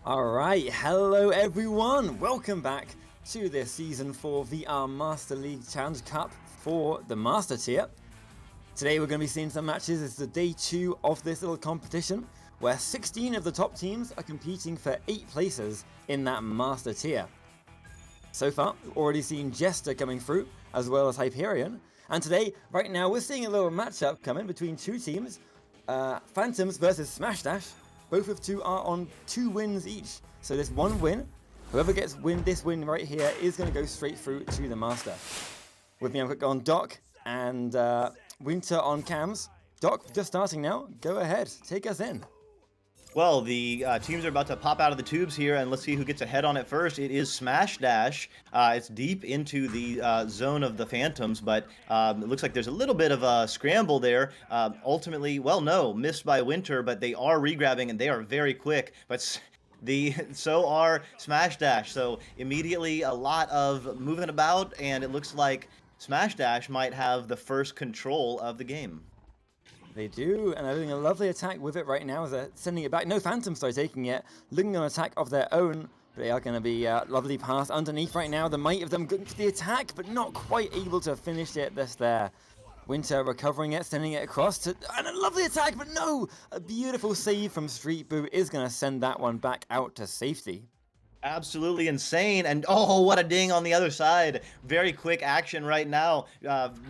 Alright, hello everyone! Welcome back to this Season 4 VR Master League Challenge Cup for the Master Tier. Today we're going to be seeing some matches. It's the day 2 of this little competition, where 16 of the top teams are competing for 8 places in that Master Tier. So far, we've already seen Jester coming through, as well as Hyperion. And today, right now, we're seeing a little matchup coming between two teams. Phantoms versus Smash Dash. Both of two are on 2 wins each. So this one win, whoever gets this win right here is going to go straight through to the Master. With me, I've got Doc and Winter on cams. Doc, just starting now. Go ahead, take us in. Well, the teams are about to pop out of the tubes here, and let's see who gets ahead on it first. It is Smash Dash. It's deep into the zone of the Phantoms, but it looks like there's a little bit of a scramble there. Ultimately, well, no, missed by Winter, but they are regrabbing, and they are very quick. But so are Smash Dash. So immediately a lot of moving about, and it looks like Smash Dash might have the first control of the game. They do, and they're doing a lovely attack with it right now as they're sending it back. No Phantoms though taking it, looking at an attack of their own. But they are going to be lovely pass underneath right now. The might of them going for the attack, but not quite able to finish it this there. Winter recovering it, sending it across to, and a lovely attack, but no! A beautiful save from Street Boo is going to send that one back out to safety. Absolutely insane, and oh, what a ding on the other side. Very quick action right now,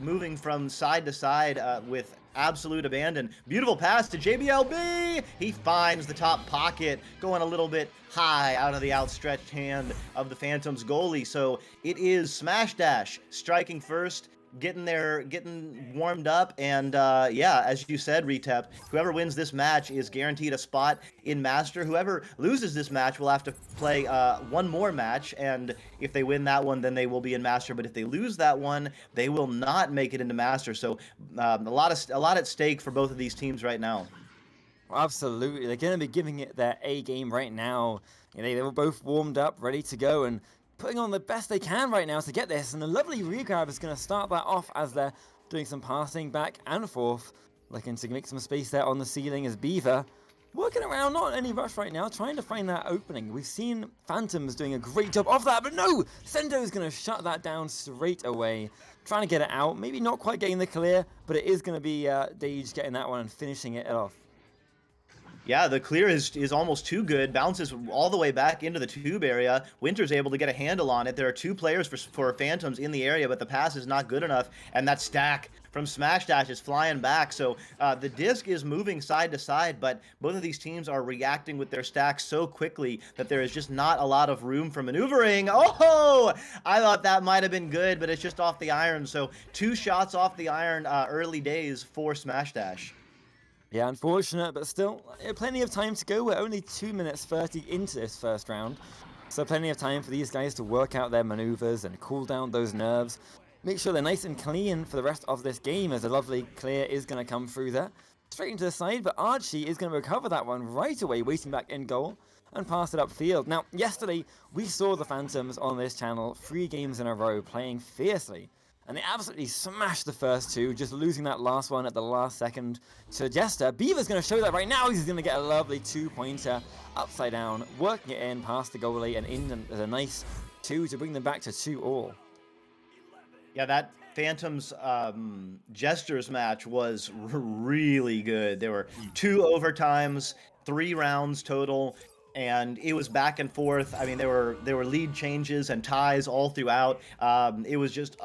moving from side to side with absolute abandon. Beautiful pass to JBLB. He finds the top pocket, going a little bit high out of the outstretched hand of the Phantoms goalie. So it is Smash Dash striking first, getting warmed up, and yeah, as you said, Retep, whoever wins this match is guaranteed a spot in Master. Whoever loses this match will have to play one more match, and if they win that one, then they will be in Master. But if they lose that one, they will not make it into Master. So a lot at stake for both of these teams right now. Absolutely, they're going to be giving it their A game right now. They were both warmed up, ready to go, and putting on the best they can right now to get this, and a lovely regrab is going to start that off as they're doing some passing back and forth, looking to make some space there on the ceiling as Beaver working around, not in any rush right now, trying to find that opening. We've seen Phantoms doing a great job of that, but no! Sendo's going to shut that down straight away, trying to get it out, maybe not quite getting the clear, but it is going to be Dage getting that one and finishing it off. Yeah, the clear is almost too good. Bounces all the way back into the tube area. Winter's able to get a handle on it. There are 2 players for Phantoms in the area, but the pass is not good enough. And that stack from Smash Dash is flying back. So the disc is moving side to side, but both of these teams are reacting with their stacks so quickly that there is just not a lot of room for maneuvering. Oh, I thought that might have been good, but it's just off the iron. So 2 shots off the iron early days for Smash Dash. Yeah, unfortunate, but still, plenty of time to go. We're only 2 minutes 30 into this first round, so plenty of time for these guys to work out their maneuvers and cool down those nerves. Make sure they're nice and clean for the rest of this game, as a lovely clear is going to come through there. Straight into the side, but Archie is going to recover that one right away, waiting back in goal, and pass it upfield. Now, yesterday, we saw the Phantoms on this channel 3 games in a row, playing fiercely. And they absolutely smashed the first 2, just losing that last one at the last second to Jester. Beaver's going to show that right now. He's going to get a lovely 2-pointer upside down, working it in past the goalie and in as a nice 2 to bring them back to 2-all. Yeah, that Phantoms Jesters match was really good. There were 2 overtimes, 3 rounds total, and it was back and forth. I mean, there were lead changes and ties all throughout. It was just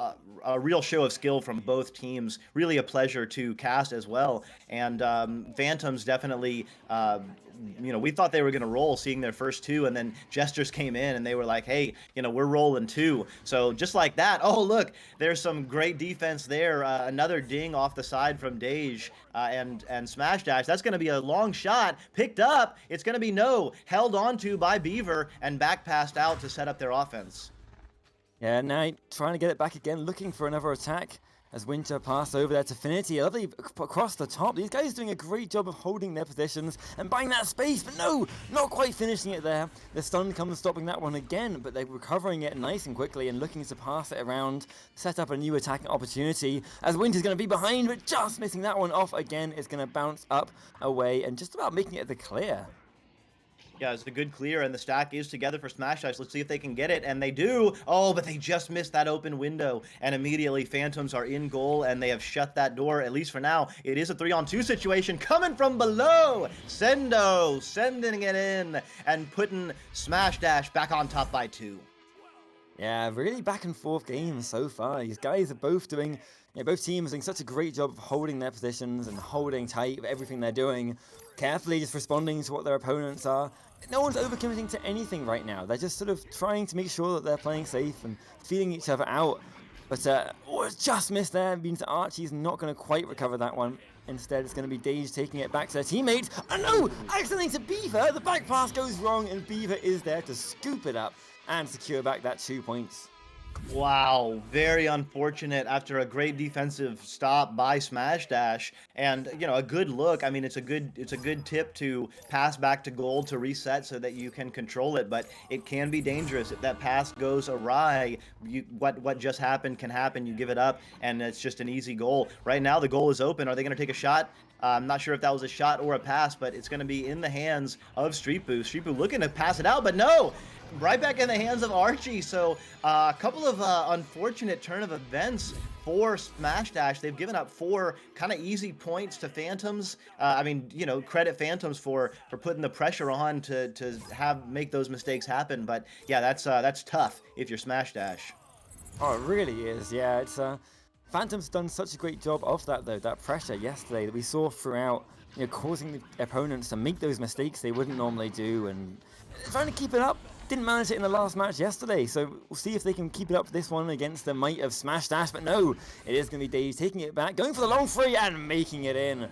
a real show of skill from both teams. Really a pleasure to cast as well. And Phantoms definitely, we thought they were going to roll, seeing their first 2, and then Jesters came in and they were like, hey, we're rolling too. So just like that, oh, look, there's some great defense there. Another ding off the side from Dage and Smash Dash. That's going to be a long shot. Picked up. It's going to be held onto by Beaver and back passed out to set up their offense. Yeah, now trying to get it back again, looking for another attack as Winter pass over there to Finity, lovely across the top. These guys doing a great job of holding their positions and buying that space, but no, not quite finishing it there. The stun comes stopping that one again, but they're recovering it nice and quickly and looking to pass it around, set up a new attacking opportunity as Winter's going to be behind, but just missing that one off again. Is going to bounce up away and just about making it the clear. Yeah, it's a good clear, and the stack is together for Smash Dash. Let's see if they can get it, and they do. Oh, but they just missed that open window, and immediately Phantoms are in goal, and they have shut that door, at least for now. It is a 3-on-2 situation coming from below. Sendo sending it in and putting Smash Dash back on top by 2. Yeah, really back and forth games so far. These guys are both doing, both teams doing such a great job of holding their positions and holding tight with everything they're doing, carefully just responding to what their opponents are. No one's overcommitting to anything right now. They're just sort of trying to make sure that they're playing safe and feeling each other out. But it's just missed there. Means Archie's not going to quite recover that one. Instead, it's going to be Dage taking it back to their teammates. Oh no! Accidentally to Beaver! The back pass goes wrong, and Beaver is there to scoop it up and secure back that 2 points. Wow, very unfortunate after a great defensive stop by Smash Dash, and a good look. I mean, it's a good tip to pass back to gold to reset so that you can control it, but it can be dangerous if that pass goes awry. What just happened can happen. You give it up, and it's just an easy goal. Right now, the goal is open. Are they going to take a shot? I'm not sure if that was a shot or a pass, but it's going to be in the hands of Streetboo. Streetboo looking to pass it out, but no! Right back in the hands of Archie. So a couple of unfortunate turn of events for Smash Dash. They've given up 4 kind of easy points to Phantoms. I mean, credit Phantoms for putting the pressure on to make those mistakes happen. But yeah, that's tough if you're Smash Dash. Oh, it really is. Yeah, it's Phantom's done such a great job of that though. That pressure yesterday that we saw throughout, causing the opponents to make those mistakes they wouldn't normally do, and trying to keep it up. Didn't manage it in the last match yesterday, so we'll see if they can keep it up this one against the might of Smash Dash. But no, it is going to be Dave taking it back, going for the long free and making it in. It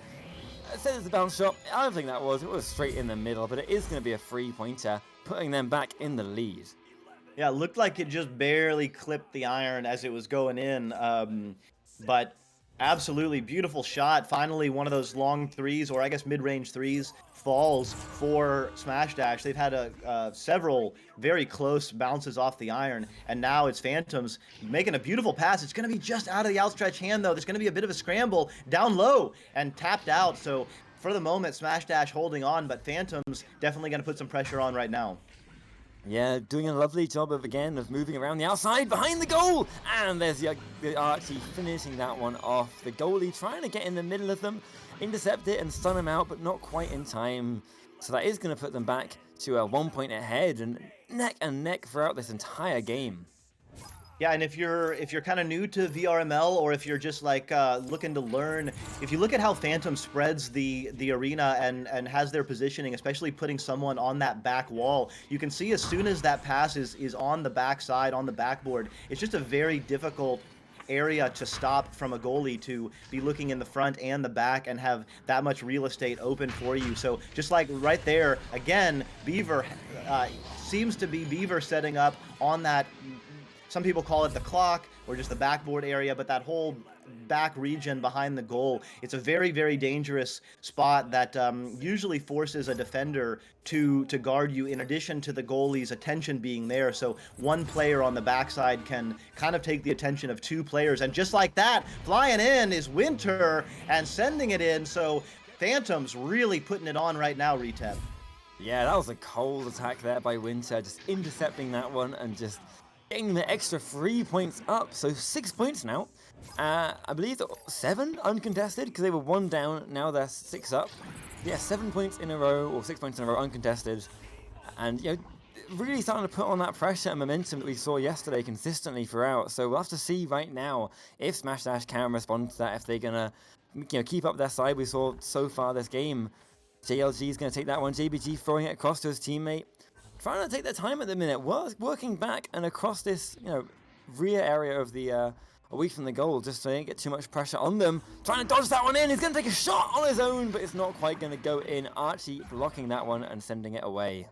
says it's a bounce shot. I don't think that was. It was straight in the middle, but it is going to be a 3-pointer, putting them back in the lead. Yeah, it looked like it just barely clipped the iron as it was going in, but absolutely beautiful shot. Finally, one of those long threes, or I guess mid-range threes, falls for Smash Dash. They've had several very close bounces off the iron, and now it's Phantoms making a beautiful pass. It's going to be just out of the outstretched hand, though. There's going to be a bit of a scramble down low and tapped out. So for the moment, Smash Dash holding on, but Phantoms definitely going to put some pressure on right now. Yeah, doing a lovely job of moving around the outside behind the goal, and there's the Archie finishing that one off. The goalie trying to get in the middle of them, intercept it and stun him out, but not quite in time. So that is going to put them back to a 1 point ahead and neck throughout this entire game. Yeah, and if you're kind of new to VRML, or if you're just like looking to learn, if you look at how Phantom spreads the arena and has their positioning, especially putting someone on that back wall, you can see as soon as that pass is on the backside, on the backboard, it's just a very difficult area to stop from a goalie to be looking in the front and the back and have that much real estate open for you. So just like right there, again, Beaver seems to be Beaver setting up on that. Some people call it the clock or just the backboard area, but that whole back region behind the goal, it's a very, very dangerous spot that usually forces a defender to guard you, in addition to the goalie's attention being there. So one player on the backside can kind of take the attention of 2 players. And just like that, flying in is Winter and sending it in. So Phantom's really putting it on right now, Retep. Yeah, that was a cold attack there by Winter, just intercepting that one and just getting the extra 3 points up. So 6 points now. I believe 7 uncontested because they were 1 down. Now they're 6 up. Yeah, 7 points in a row, or 6 points in a row uncontested. And, really starting to put on that pressure and momentum that we saw yesterday consistently throughout. So we'll have to see right now if Smash Dash can respond to that, if they're going to keep up their side we saw so far this game. JLG is going to take that one. JBG throwing it across to his teammate. Trying to take their time at the minute, working back and across this, rear area of the, away from the goal, just so they don't get too much pressure on them. Trying to dodge that one in. He's going to take a shot on his own, but it's not quite going to go in. Archie blocking that one and sending it away.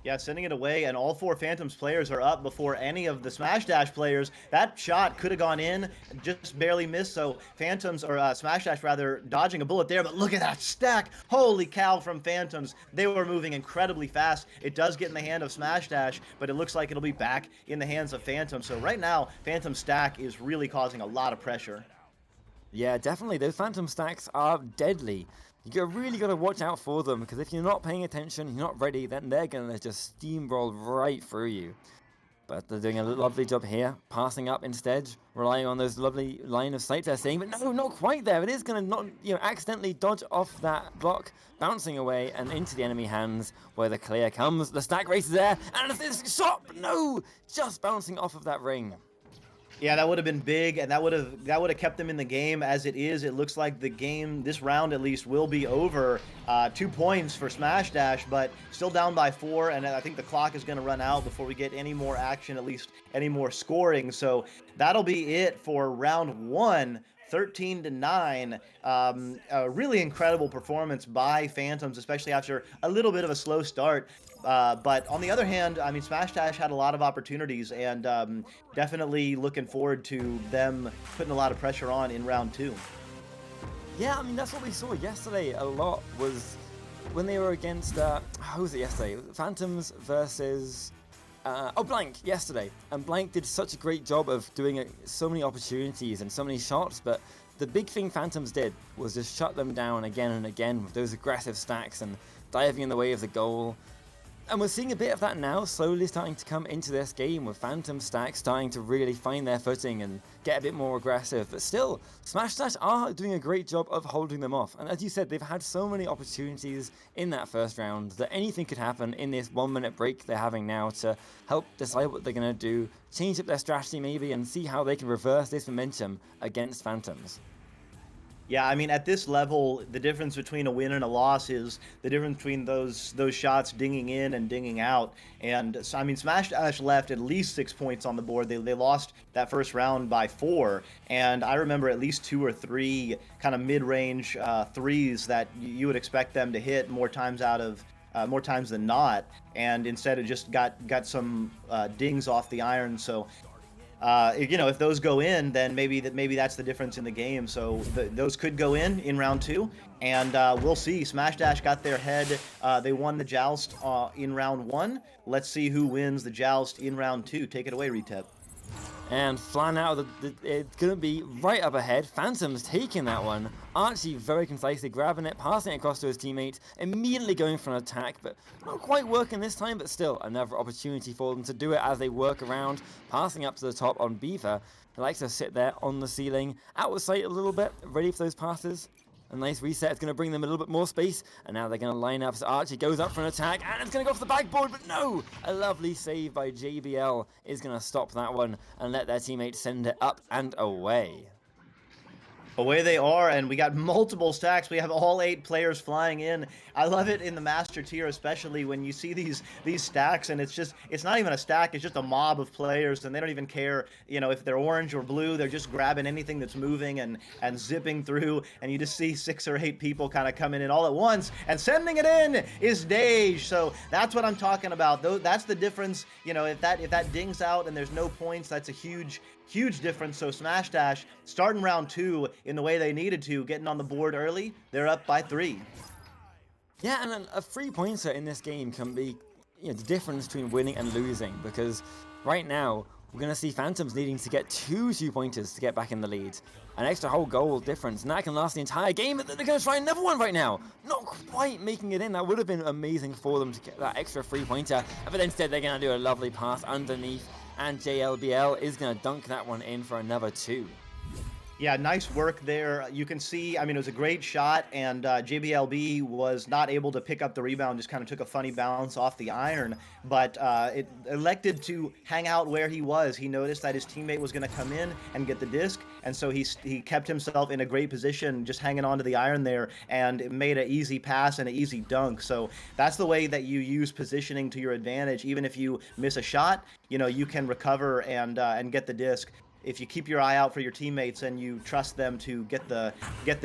Yeah, sending it away, and all 4 Phantoms players are up before any of the Smash Dash players. That shot could have gone in, just barely missed, so Phantoms, or Smash Dash rather, dodging a bullet there, but look at that stack! Holy cow from Phantoms. They were moving incredibly fast. It does get in the hand of Smash Dash, but it looks like it'll be back in the hands of Phantom. So right now, Phantom stack is really causing a lot of pressure. Yeah, definitely. Those Phantom stacks are deadly. really got to watch out for them, because if you're not paying attention, you're not ready, then they're going to just steamroll right through you. But they're doing a lovely job here, passing up instead, relying on those lovely line of sight they're seeing, but no, not quite there. It is going to not, accidentally dodge off that block, bouncing away and into the enemy hands, where the clear comes. The stack race is there, and this shot, but no, just bouncing off of that ring. Yeah, that would have been big, and that would have kept them in the game. As it is, it looks like the game, this round at least, will be over. 2 points for Smash Dash, but still down by 4, and I think the clock is going to run out before we get any more action, at least any more scoring. So that'll be it for round 1. 13-9. A really incredible performance by Phantoms, especially after a little bit of a slow start. But on the other hand, I mean, Smash Dash had a lot of opportunities, and definitely looking forward to them putting a lot of pressure on in round 2. Yeah, I mean, that's what we saw yesterday a lot, was when they were against, who was it yesterday? Phantoms versus... Blank yesterday, and Blank did such a great job of doing so many opportunities and so many shots, but the big thing Phantoms did was just shut them down again and again with those aggressive stacks and diving in the way of the goal. And we're seeing a bit of that now, slowly starting to come into this game, with Phantom stacks starting to really find their footing and get a bit more aggressive. But still, Smash Dash are doing a great job of holding them off. And as you said, they've had so many opportunities in that first round that anything could happen in this 1-minute break they're having now to help decide what they're going to do, change up their strategy maybe, and see how they can reverse this momentum against Phantoms. Yeah, I mean, at this level, the difference between a win and a loss is the difference between those shots dinging in and dinging out. And so, I mean, Smash Dash left at least 6 points on the board. They lost that first round by 4, and I remember at least 2 or 3 kind of mid-range threes that you would expect them to hit more times than not, and instead it just got some dings off the iron. So. If those go in, then maybe that's the difference in the game. So those could go in round 2, and we'll see. Smash Dash got their head. They won the joust in round 1. Let's see who wins the joust in round 2. Take it away, Retep. And flying out of it's going to be right up ahead. Phantom's taking that one. Archie very concisely grabbing it, passing it across to his teammate, immediately going for an attack, but not quite working this time, but still another opportunity for them to do it as they work around, passing up to the top on Beaver. He likes to sit there on the ceiling, out of sight a little bit, ready for those passes. A nice reset is going to bring them a little bit more space, and now they're going to line up. So Archie goes up for an attack, and it's going to go off the backboard, but no! A lovely save by JBL is going to stop that one and let their teammate send it up and away. Away they are, and we got multiple stacks. We have all 8 players flying in. I love it in the master tier, especially when you see these stacks, and it's not even a stack, it's just a mob of players, and they don't even care, if they're orange or blue. They're just grabbing anything that's moving and zipping through, and you just see 6 or 8 people kind of coming in all at once, and sending it in is Dage. So that's what I'm talking about. That's the difference. If that dings out and there's no points, that's a huge difference. So Smash Dash starting round 2 in the way they needed to, getting on the board early. They're up by 3. Yeah, and a 3-pointer in this game can be the difference between winning and losing, because right now we're going to see Phantoms needing to get 2 2-pointers to get back in the lead. An extra whole goal difference, and that can last the entire game, but they're going to try another one right now. Not quite making it in. That would have been amazing for them to get that extra 3-pointer, but instead they're going to do a lovely pass underneath, and JLBL is going to dunk that one in for another 2. Yeah, nice work there. You can see, I mean, it was a great shot, and JBLB was not able to pick up the rebound, just kind of took a funny bounce off the iron, but it elected to hang out where he was. He noticed that his teammate was going to come in and get the disc, and so he kept himself in a great position, just hanging onto the iron there, and it made an easy pass and an easy dunk. So that's the way that you use positioning to your advantage. Even if you miss a shot, you can recover and get the disc. If you keep your eye out for your teammates and you trust them to get the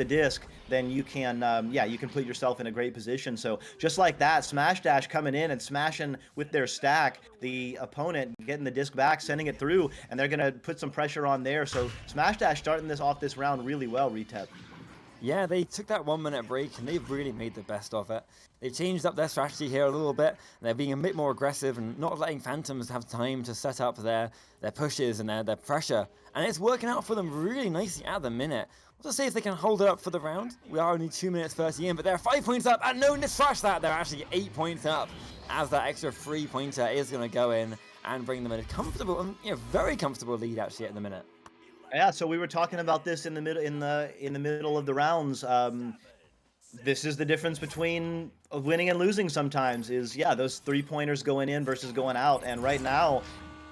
disc, then you can you can put yourself in a great position. So just like that, Smash Dash coming in and smashing with their stack, the opponent getting the disc back, sending it through, and they're gonna put some pressure on there. So Smash Dash starting this round really well, Retep. Yeah, they took that 1 minute break and they've really made the best of it. They've changed up their strategy here a little bit. They're being a bit more aggressive and not letting Phantoms have time to set up their pushes and their pressure. And it's working out for them really nicely at the minute. We'll just see if they can hold it up for the round. We are only 2 minutes 30 in, but they're 5 points up. And no, let's trash that. They're actually 8 points up as that extra 3-pointer is going to go in and bring them in a comfortable, very comfortable lead actually at the minute. Yeah, so we were talking about this in the middle of the rounds. This is the difference between winning and losing sometimes is, yeah, those 3-pointers going in versus going out. And right now,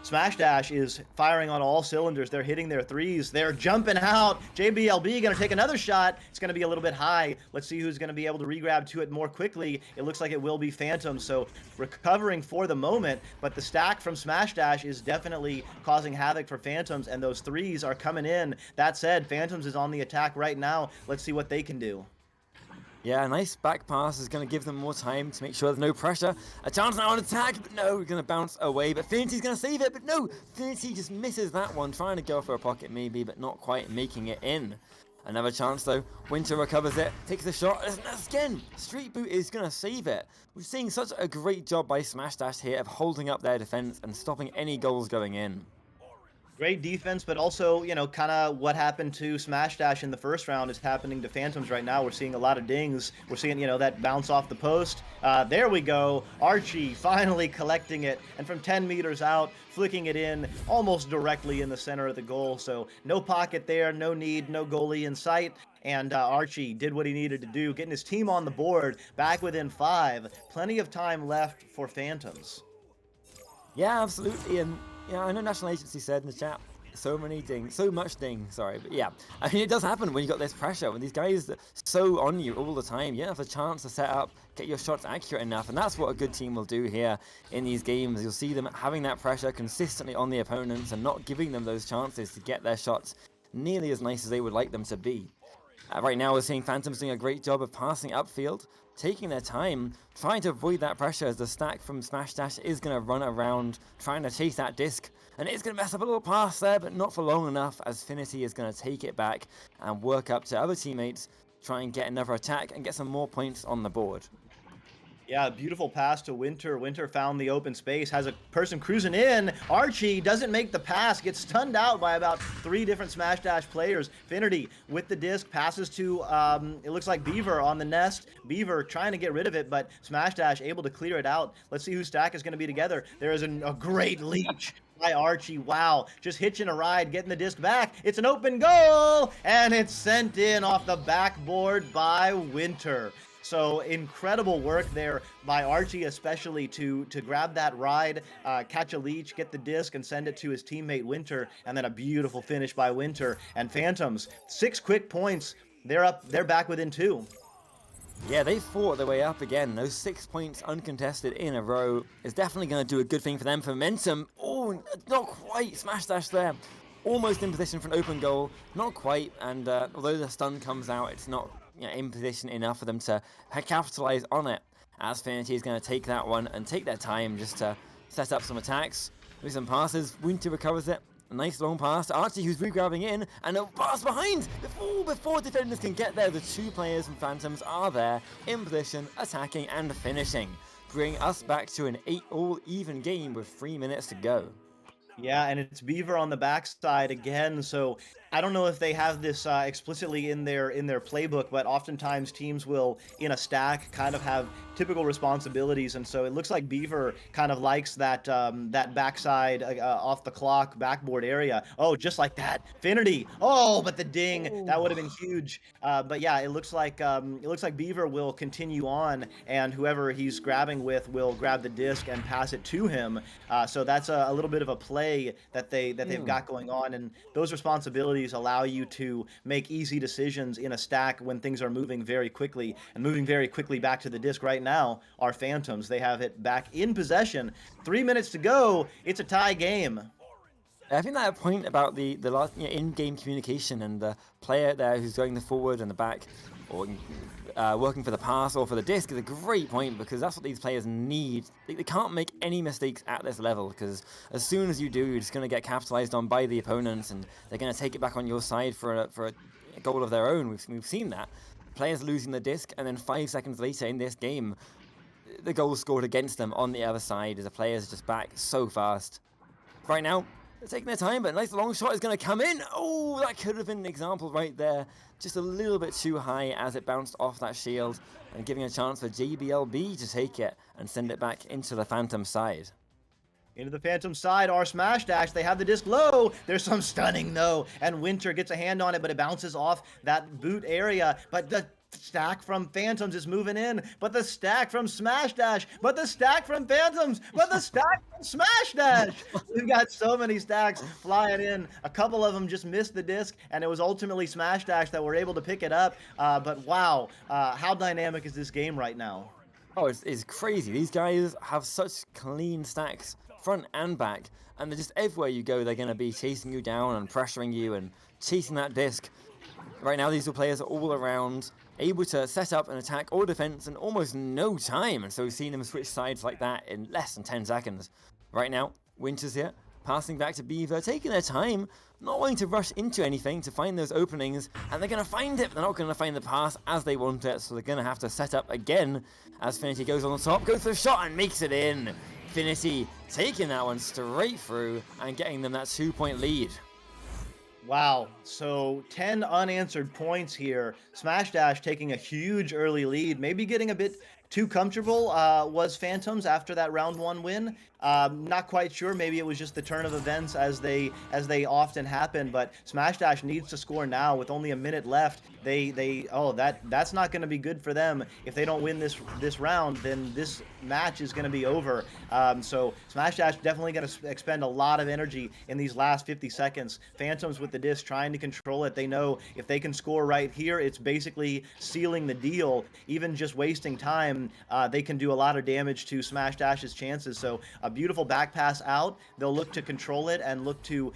Smash Dash is firing on all cylinders. They're hitting their threes. They're jumping out. JBLB going to take another shot. It's going to be a little bit high. Let's see who's going to be able to regrab to it more quickly. It looks like it will be Phantom, so recovering for the moment. But the stack from Smash Dash is definitely causing havoc for Phantoms, and those threes are coming in. That said, Phantoms is on the attack right now. Let's see what they can do. Yeah, a nice back pass is going to give them more time to make sure there's no pressure. A chance now on attack, but no, we're going to bounce away. But Finity's going to save it, but no, Finity just misses that one, trying to go for a pocket maybe, but not quite making it in. Another chance though, Winter recovers it, takes the shot, and again, Street Boot is going to save it. We're seeing such a great job by Smash Dash here of holding up their defense and stopping any goals going in. Great defense, but also, kind of what happened to Smash Dash in the first round is happening to Phantoms right now. We're seeing a lot of dings. We're seeing, that bounce off the post. There we go. Archie finally collecting it, and from 10 meters out, flicking it in almost directly in the center of the goal. So no pocket there, no need, no goalie in sight. And Archie did what he needed to do, getting his team on the board, back within 5. Plenty of time left for Phantoms. Yeah, absolutely, and I know National Agency said in the chat, so much ding, sorry, but yeah, I mean, it does happen when you got this pressure, when these guys are so on you all the time. You don't have a chance to set up, get your shots accurate enough, and that's what a good team will do here in these games. You'll see them having that pressure consistently on the opponents and not giving them those chances to get their shots nearly as nice as they would like them to be. Right now we're seeing Phantoms doing a great job of passing upfield, taking their time, trying to avoid that pressure as the stack from Smash Dash is going to run around, trying to chase that disc, and it's going to mess up a little pass there, but not for long enough, as Finity is going to take it back and work up to other teammates, try and get another attack and get some more points on the board. Yeah, beautiful pass to Winter. Winter found the open space, has a person cruising in. Archie doesn't make the pass, gets stunned out by about 3 different Smash Dash players. Finity with the disc, passes to, it looks like Beaver on the nest. Beaver trying to get rid of it, but Smash Dash able to clear it out. Let's see whose stack is going to be together. There is a great leech by Archie. Wow, just hitching a ride, getting the disc back. It's an open goal, and it's sent in off the backboard by Winter. So incredible work there by Archie, especially to grab that ride, catch a leech, get the disc, and send it to his teammate Winter, and then a beautiful finish by Winter. And Phantoms, 6 quick points. They're back within 2. Yeah, they fought their way up again. Those 6 points uncontested in a row is definitely going to do a good thing for them. For momentum, oh, not quite. Smash Dash there. Almost in position for an open goal. Not quite, and although the stun comes out, it's not in position enough for them to capitalize on it. As Finity is going to take that one and take their time just to set up some attacks. With some passes, Winter recovers it. A nice long pass to Archie, who's regrabbing in, and a pass behind! Before defenders can get there, the 2 players from Phantoms are there, in position, attacking and finishing. Bring us back to an 8-all even game with 3 minutes to go. Yeah, and it's Beaver on the backside again, so I don't know if they have this explicitly in their playbook, but oftentimes teams will, in a stack, kind of have typical responsibilities, and so it looks like Beaver kind of likes that that backside off the clock backboard area. Oh, just like that, Finity. Oh, but the ding, that would have been huge. But yeah, it looks like Beaver will continue on, and whoever he's grabbing with will grab the disc and pass it to him. So that's a little bit of a play that they've got going on, and those responsibilities allow you to make easy decisions in a stack when things are moving very quickly, and moving very quickly back to the disc right now are Phantoms. They have it back in possession. 3 minutes to go. It's a tie game. I think that point about the last in-game communication and the player there who's going the forward and the back, or working for the pass or for the disc, is a great point, because that's what these players need. They can't make any mistakes at this level, because as soon as you do, you're just going to get capitalized on by the opponents, and they're going to take it back on your side for goal of their own. We've seen that. Players losing the disc, and then 5 seconds later in this game, the goal scored against them on the other side as the players are just back so fast. Right now, they're taking their time, but a nice long shot is going to come in. Oh, that could have been an example right there. Just a little bit too high as it bounced off that shield, and giving a chance for JBLB to take it and send it back into the Phantom side. Into the Phantom side, our Smash Dash, they have the disc low. There's some stunning though, and Winter gets a hand on it, but it bounces off that boot area. But the stack from Phantoms is moving in, but the stack from Smash Dash, but the stack from Phantoms, but the stack from Smash Dash. We've got so many stacks flying in. A couple of them just missed the disc, and it was ultimately Smash Dash that were able to pick it up. But wow, how dynamic is this game right now? Oh, it's crazy. These guys have such clean stacks, front and back, and they're just everywhere you go, they're going to be chasing you down and pressuring you and chasing that disc. Right now, these two players are all around, able to set up an attack or defense in almost no time, and so we've seen them switch sides like that in less than 10 seconds. Right now, Winter's here, passing back to Beaver, taking their time, not wanting to rush into anything to find those openings, and they're going to find it, but they're not going to find the pass as they want it, so they're going to have to set up again as Finity goes on the top, goes for the shot and makes it in. Finity taking that one straight through and getting them that 2-point lead. Wow, so 10 unanswered points here. Smash Dash taking a huge early lead, maybe getting a bit too comfortable was Phantoms after that round 1 win. Not quite sure, maybe it was just the turn of events as they often happen, but Smash Dash needs to score now with only a minute left. That's not going to be good for them. If they don't win this round, then this match is going to be over. So Smash Dash definitely going to expend a lot of energy in these last 50 seconds. Phantoms with the disc trying to control it. They know if they can score right here, it's basically sealing the deal. Even just wasting time, they can do a lot of damage to Smash Dash's chances. So a beautiful back pass out. They'll look to control it and look to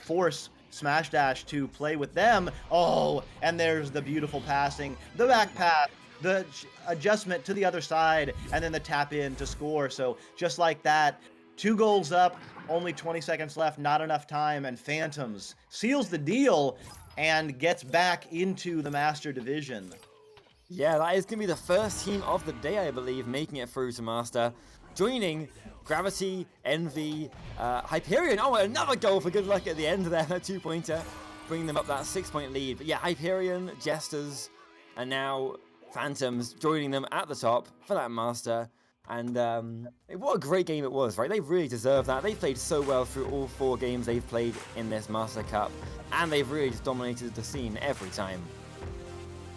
force Smash Dash to play with them. Oh, and there's the beautiful passing, the back pass, the adjustment to the other side, and then the tap in to score. So just like that, 2 goals up, only 20 seconds left, not enough time, and Phantoms seals the deal and gets back into the Master Division. Yeah, that is going to be the first team of the day, I believe, making it through to Master. Joining Gravity, Envy, Hyperion. Oh, another goal for good luck at the end there, that 2-pointer. Bringing them up that 6-point lead. But yeah, Hyperion, Jesters, and now Phantoms joining them at the top for that Master. And what a great game it was, right? They really deserve that. They played so well through all 4 games they've played in this Master Cup. And they've really just dominated the scene every time.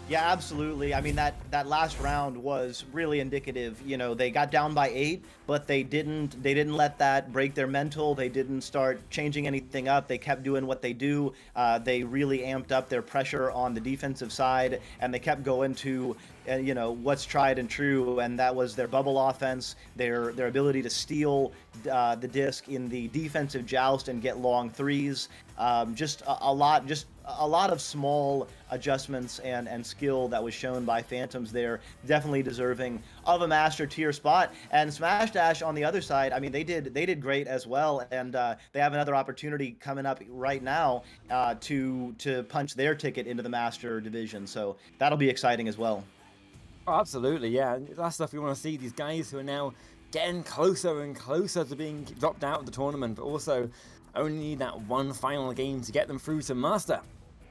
Yeah, absolutely. I mean, that last round was really indicative. You know, they got down by 8, but they didn't let that break their mental. They didn't start changing anything up. They kept doing what they do. They really amped up their pressure on the defensive side, and they kept going to what's tried and true, and that was their bubble offense, their ability to steal the disc in the defensive joust and get long threes. Just a lot of small adjustments and skill that was shown by Phantoms there, definitely deserving of a Master tier spot. And Smash Dash on the other side, I mean, they did great as well, and they have another opportunity coming up right now to punch their ticket into the Master Division. So that'll be exciting as well. Oh, absolutely, yeah. That's stuff we want to see. These guys who are now getting closer and closer to being dropped out of the tournament, but also only need that one final game to get them through to Master.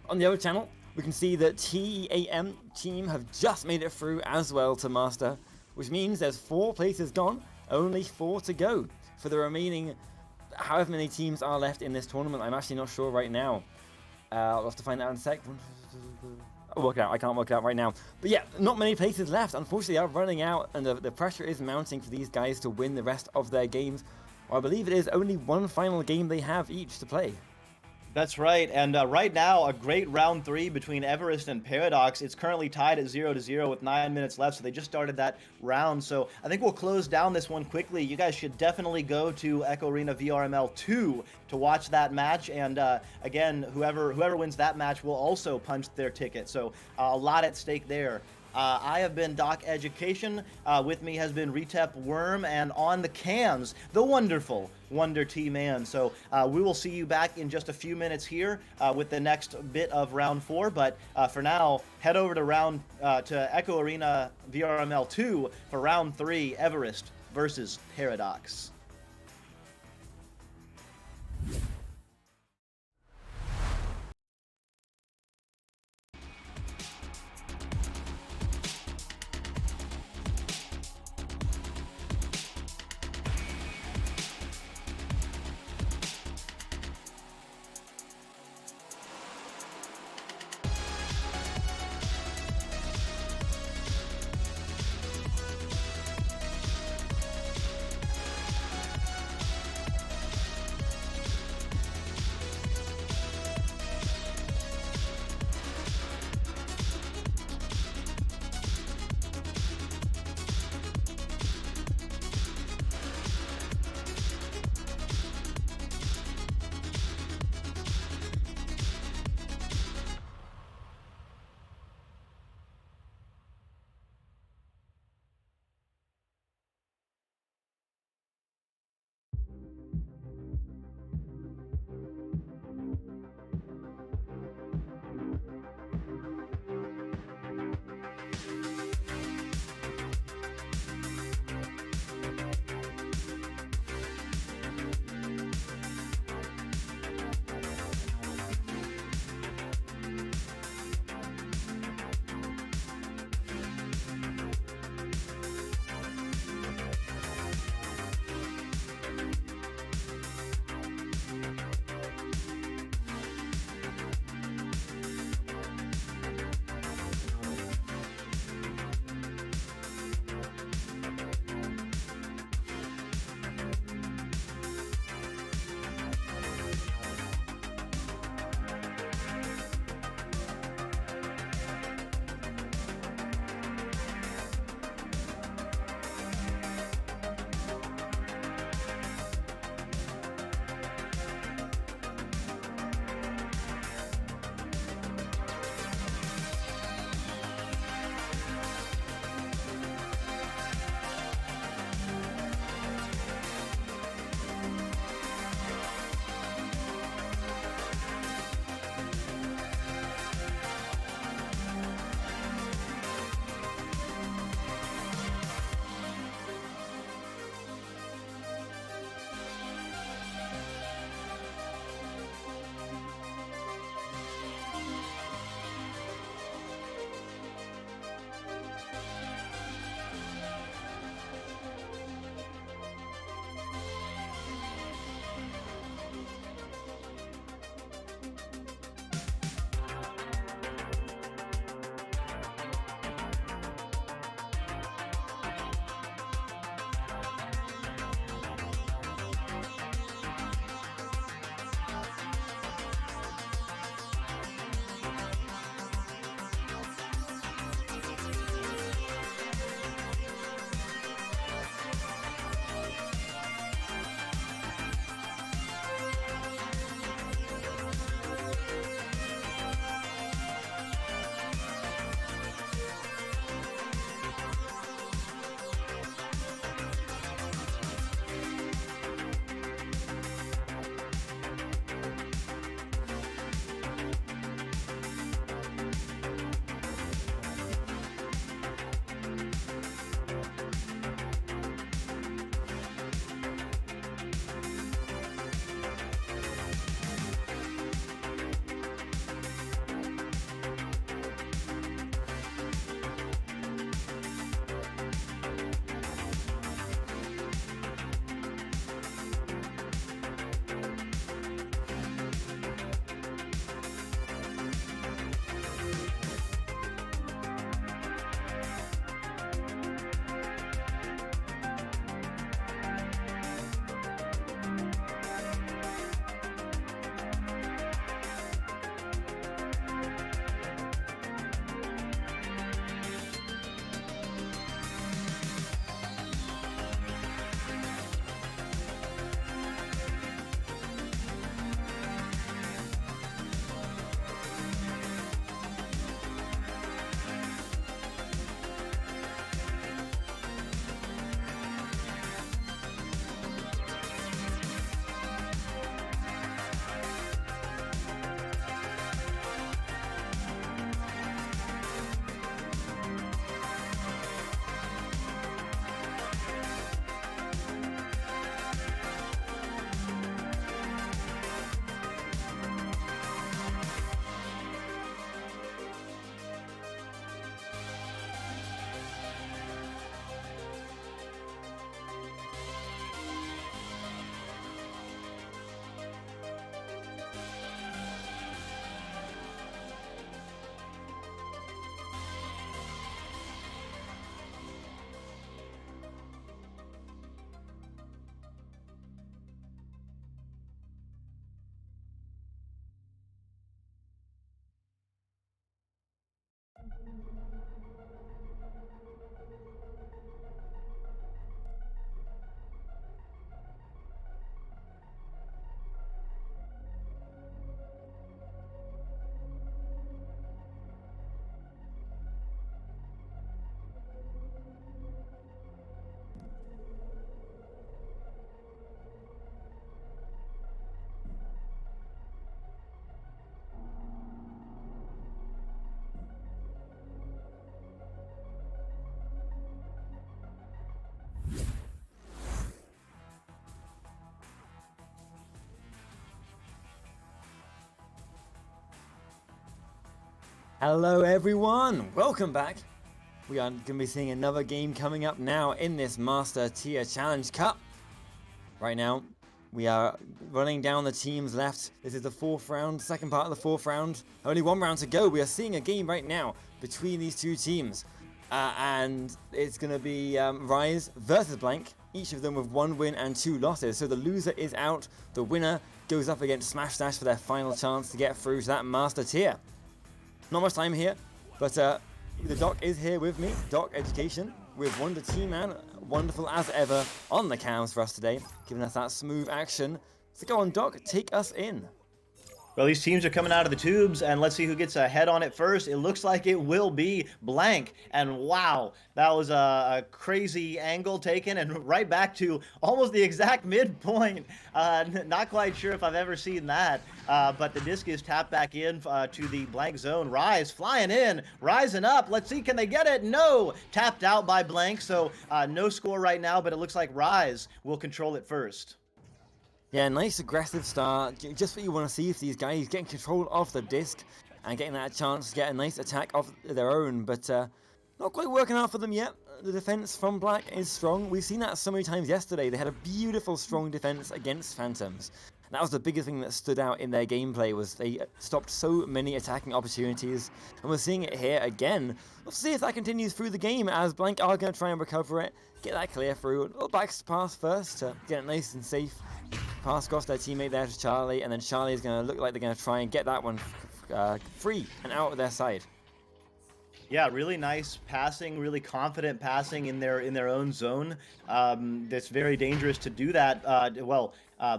On the other channel, we can see that TEAM team have just made it through as well to Master, which means there's 4 places gone, only 4 to go for the remaining however many teams are left in this tournament. I'm actually not sure right now. I'll have to find out in a sec. I'll work it out. I can't work it out right now. But yeah, not many places left. Unfortunately, they are running out, and the pressure is mounting for these guys to win the rest of their games. Or I believe it is only one final game they have each to play. That's right, and right now, a great round 3 between Everest and Paradox. It's currently tied at 0-0 with 9 minutes left, so they just started that round. So I think we'll close down this one quickly. You guys should definitely go to Echo Arena VRML 2 to watch that match, and again, whoever wins that match will also punch their ticket. So a lot at stake there. I have been Doc Education. With me has been Retep Worm, and on the cams, the wonderful Wonder T-Man. So we will see you back in just a few minutes here with the next bit of round 4. But for now, head over to Echo Arena VRML 2 for round 3, Everest versus Paradox. Hello everyone, welcome back. We are going to be seeing another game coming up now in this Master Tier Challenge Cup. Right now, we are running down the teams left. This is the fourth round, second part of the fourth round. Only one round to go. We are seeing a game right now between these two teams. And it's going to be Rise versus Blank, each of them with 1 win and 2 losses. So the loser is out. The winner goes up against Smash Dash for their final chance to get through to that Master Tier. Not much time here, but the Doc is here with me, Doc Education, with Wonder T-Man, wonderful as ever, on the cams for us today, giving us that smooth action. So go on, Doc, take us in. Well, these teams are coming out of the tubes, and let's see who gets a head on it first. It looks like it will be Blank, and wow, that was a crazy angle taken, and right back to almost the exact midpoint. Not quite sure if I've ever seen that, but the disc is tapped back in to the Blank zone. Rise flying in, rising up. Let's see, can they get it? No, tapped out by Blank, so no score right now, but it looks like Rise will control it first. Yeah, nice aggressive start, just what you want to see if these guys getting control of the disc and getting that chance to get a nice attack of their own, but not quite working out for them yet. The defense from Black is strong. We've seen that so many times yesterday. They had a beautiful, strong defense against Phantoms. That was the biggest thing that stood out in their gameplay, was they stopped so many attacking opportunities, and we're seeing it here again. We'll see if that continues through the game, as Blank are going to try and recover it, get that clear through. A little back pass first to get it nice and safe. Pass across their teammate there to Charlie, and then Charlie is going to look like they're going to try and get that one free and out of their side. Yeah, really nice passing, really confident passing in their own zone. That's very dangerous to do that.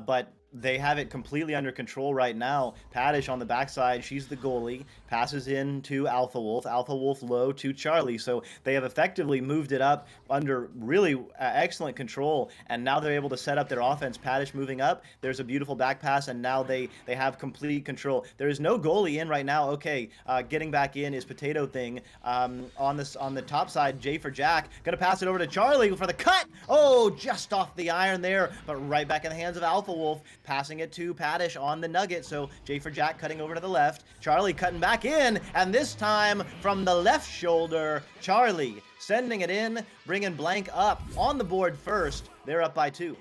But they have it completely under control right now. Paddish on the backside, she's the goalie, passes in to Alpha Wolf. Alpha Wolf low to Charlie. So they have effectively moved it up under really excellent control, and now they're able to set up their offense. Paddish moving up, there's a beautiful back pass, and now they have complete control. There is no goalie in right now. Okay, getting back in is Potato Thing. On the top side, J for Jack, gonna pass it over to Charlie for the cut. Oh, just off the iron there, but right back in the hands of Alpha Wolf. Passing it to Paddish on the Nugget, so J for Jack cutting over to the left. Charlie cutting back in, and this time from the left shoulder, Charlie sending it in, bringing Blank up on the board first. They're up by 2.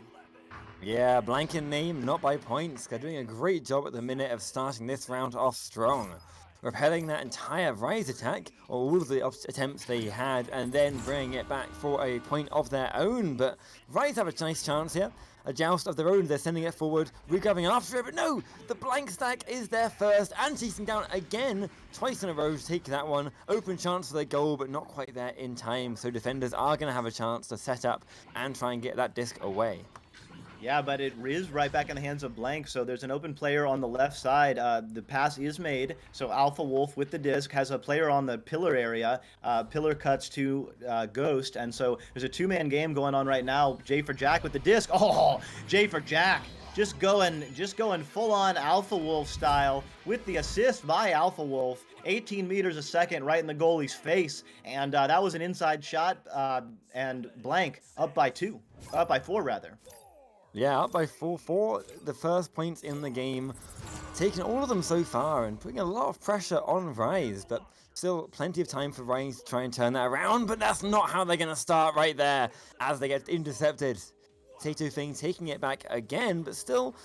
Yeah, Blank in name, not by points. They're doing a great job at the minute of starting this round off strong, repelling that entire Rise attack, or all of the attempts they had, and then bringing it back for a point of their own. But Rise have a nice chance here. A joust of their own, they're sending it forward, regrabbing after it, but no! The Blank stack is their first, and chasing down again, twice in a row to take that one. Open chance for their goal, but not quite there in time, so defenders are going to have a chance to set up and try and get that disc away. Yeah, but it is right back in the hands of Blank, so there's an open player on the left side. The pass is made, so Alpha Wolf with the disc has a player on the pillar area. Pillar cuts to Ghost, and so there's a 2-man game going on right now. J for Jack with the disc. Oh, J for Jack. Just going full-on Alpha Wolf style with the assist by Alpha Wolf. 18 meters a second right in the goalie's face, and that was an inside shot, and Blank up by 4 rather. Yeah, up by 4-4, the first points in the game, taking all of them so far and putting a lot of pressure on Rise, but still plenty of time for Rise to try and turn that around, but that's not how they're going to start right there as they get intercepted. Potato Thing taking it back again, but still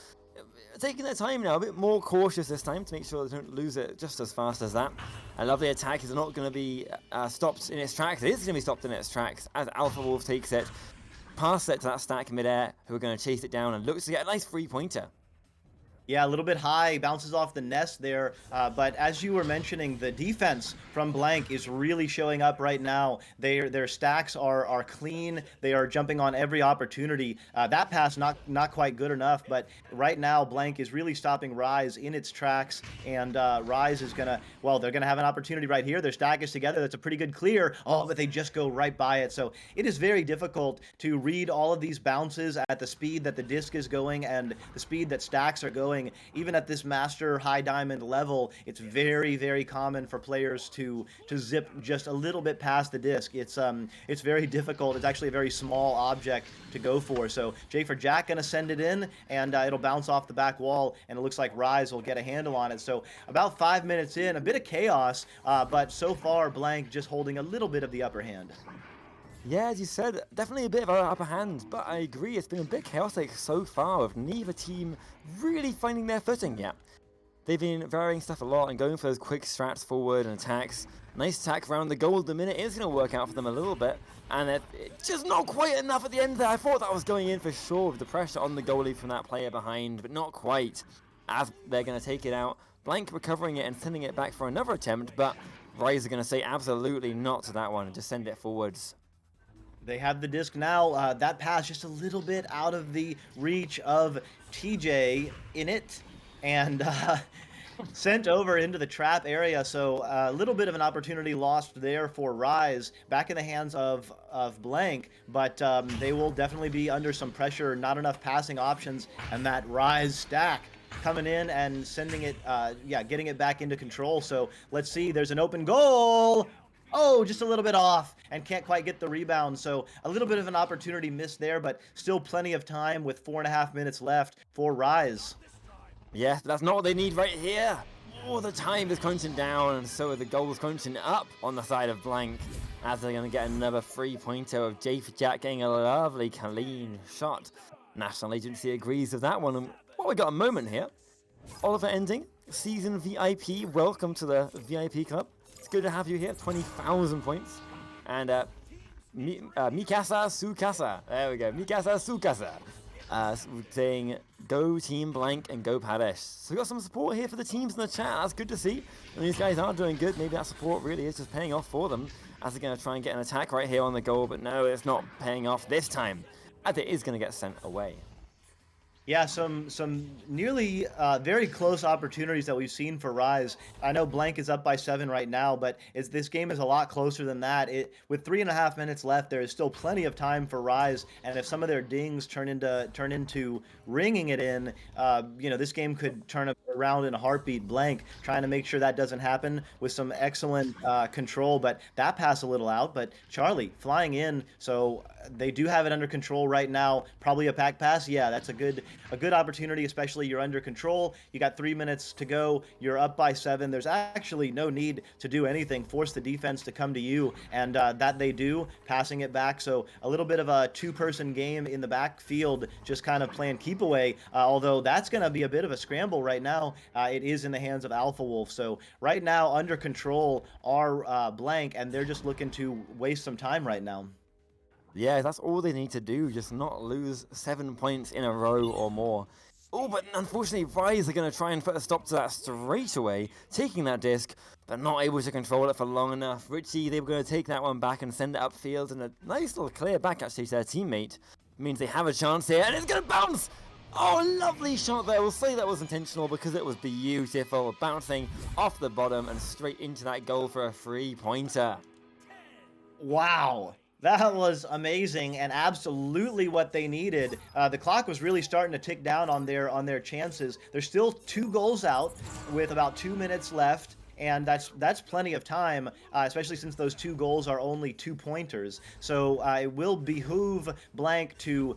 taking their time now, a bit more cautious this time to make sure they don't lose it just as fast as that. A lovely attack is not going to be stopped in its tracks. It is going to be stopped in its tracks as Alpha Wolf takes it. Pass it to that stack midair, who are going to chase it down and looks to get a nice 3-pointer. Yeah, a little bit high, bounces off the nest there, but as you were mentioning, the defense from Blank is really showing up right now. Their stacks are clean. They are jumping on every opportunity. That pass not quite good enough, but right now Blank is really stopping Rise in its tracks, and Rise is gonna, well, they're gonna have an opportunity right here. Their stack is together. That's a pretty good clear. Oh, but they just go right by it. So it is very difficult to read all of these bounces at the speed that the disc is going and the speed that stacks are going. showing, even at this master high diamond level, it's very, very common for players to zip just a little bit past the disc. It's very difficult. It's actually a very small object to go for. So J for Jack gonna send it in, and it'll bounce off the back wall, and it looks like Rise will get a handle on it. So about 5 minutes in, a bit of chaos, but so far Blank just holding a little bit of the upper hand. Yeah, as you said, definitely a bit of an upper hand, but I agree, it's been a bit chaotic so far, with neither team really finding their footing yet. They've been varying stuff a lot and going for those quick strats forward and attacks. Nice attack around the goal at the minute is going to work out for them a little bit, and it's just not quite enough at the end there. I thought that was going in for sure with the pressure on the goalie from that player behind, but not quite, as they're going to take it out. Blank recovering it and sending it back for another attempt, but Rise are going to say absolutely not to that one and just send it forwards. They have the disc now. That pass just a little bit out of the reach of TJ in it, and sent over into the trap area. So a little bit of an opportunity lost there for Rise, back in the hands of Blank, but they will definitely be under some pressure. Not enough passing options, and that Rise stack coming in and sending it, getting it back into control. So let's see, there's an open goal. Oh, just a little bit off and can't quite get the rebound. So a little bit of an opportunity missed there, but still plenty of time with 4.5 minutes left for Rise. Yeah, that's not what they need right here. Oh, the time is crunching down, and so are the goals crunching up on the side of Blank, as they're going to get another 3-pointer of J for Jack getting a lovely clean shot. National Agency agrees with that one. And, well, we got a moment here. Oliver Ending, Season VIP, welcome to the VIP Club. It's good to have you here, 20,000 points. And Mikasa Sukasa, there we go, Mikasa Sukasa. Saying go Team Blank and go Padesh. So we got some support here for the teams in the chat. That's good to see. And these guys are doing good. Maybe that support really is just paying off for them, as they're going to try and get an attack right here on the goal. But no, it's not paying off this time, as it is going to get sent away. Yeah, some nearly very close opportunities that we've seen for Rise. I know Blank is up by 7 right now, but this game is a lot closer than that. With 3.5 minutes left, there is still plenty of time for Rise, and if some of their dings turn into ringing it in, this game could turn around in a heartbeat. Blank trying to make sure that doesn't happen with some excellent control, but that pass a little out. But Charlie flying in, so they do have it under control right now. Probably a pack pass. Yeah, that's a good opportunity, especially you're under control. You got 3 minutes to go. You're up by 7. There's actually no need to do anything. Force the defense to come to you, and that they do, passing it back. So a little bit of a two-person game in the backfield, just kind of playing keep away. Although that's going to be a bit of a scramble right now. It is in the hands of Alpha Wolf. So right now, under control are Blank, and they're just looking to waste some time right now. Yeah, that's all they need to do, just not lose 7 points in a row or more. Oh, but unfortunately, Rise are going to try and put a stop to that straight away, taking that disc, but not able to control it for long enough. Richie, they were going to take that one back and send it upfield, and a nice little clear back actually to their teammate. Means they have a chance here, and it's going to bounce! Oh, lovely shot there. We'll say that was intentional because it was beautiful, bouncing off the bottom and straight into that goal for a 3-pointer. Wow. That was amazing and absolutely what they needed. The clock was really starting to tick down on their chances. There's still 2 goals out with about 2 minutes left, and that's plenty of time, especially since those 2 goals are only 2-pointers. So it will behoove Blank to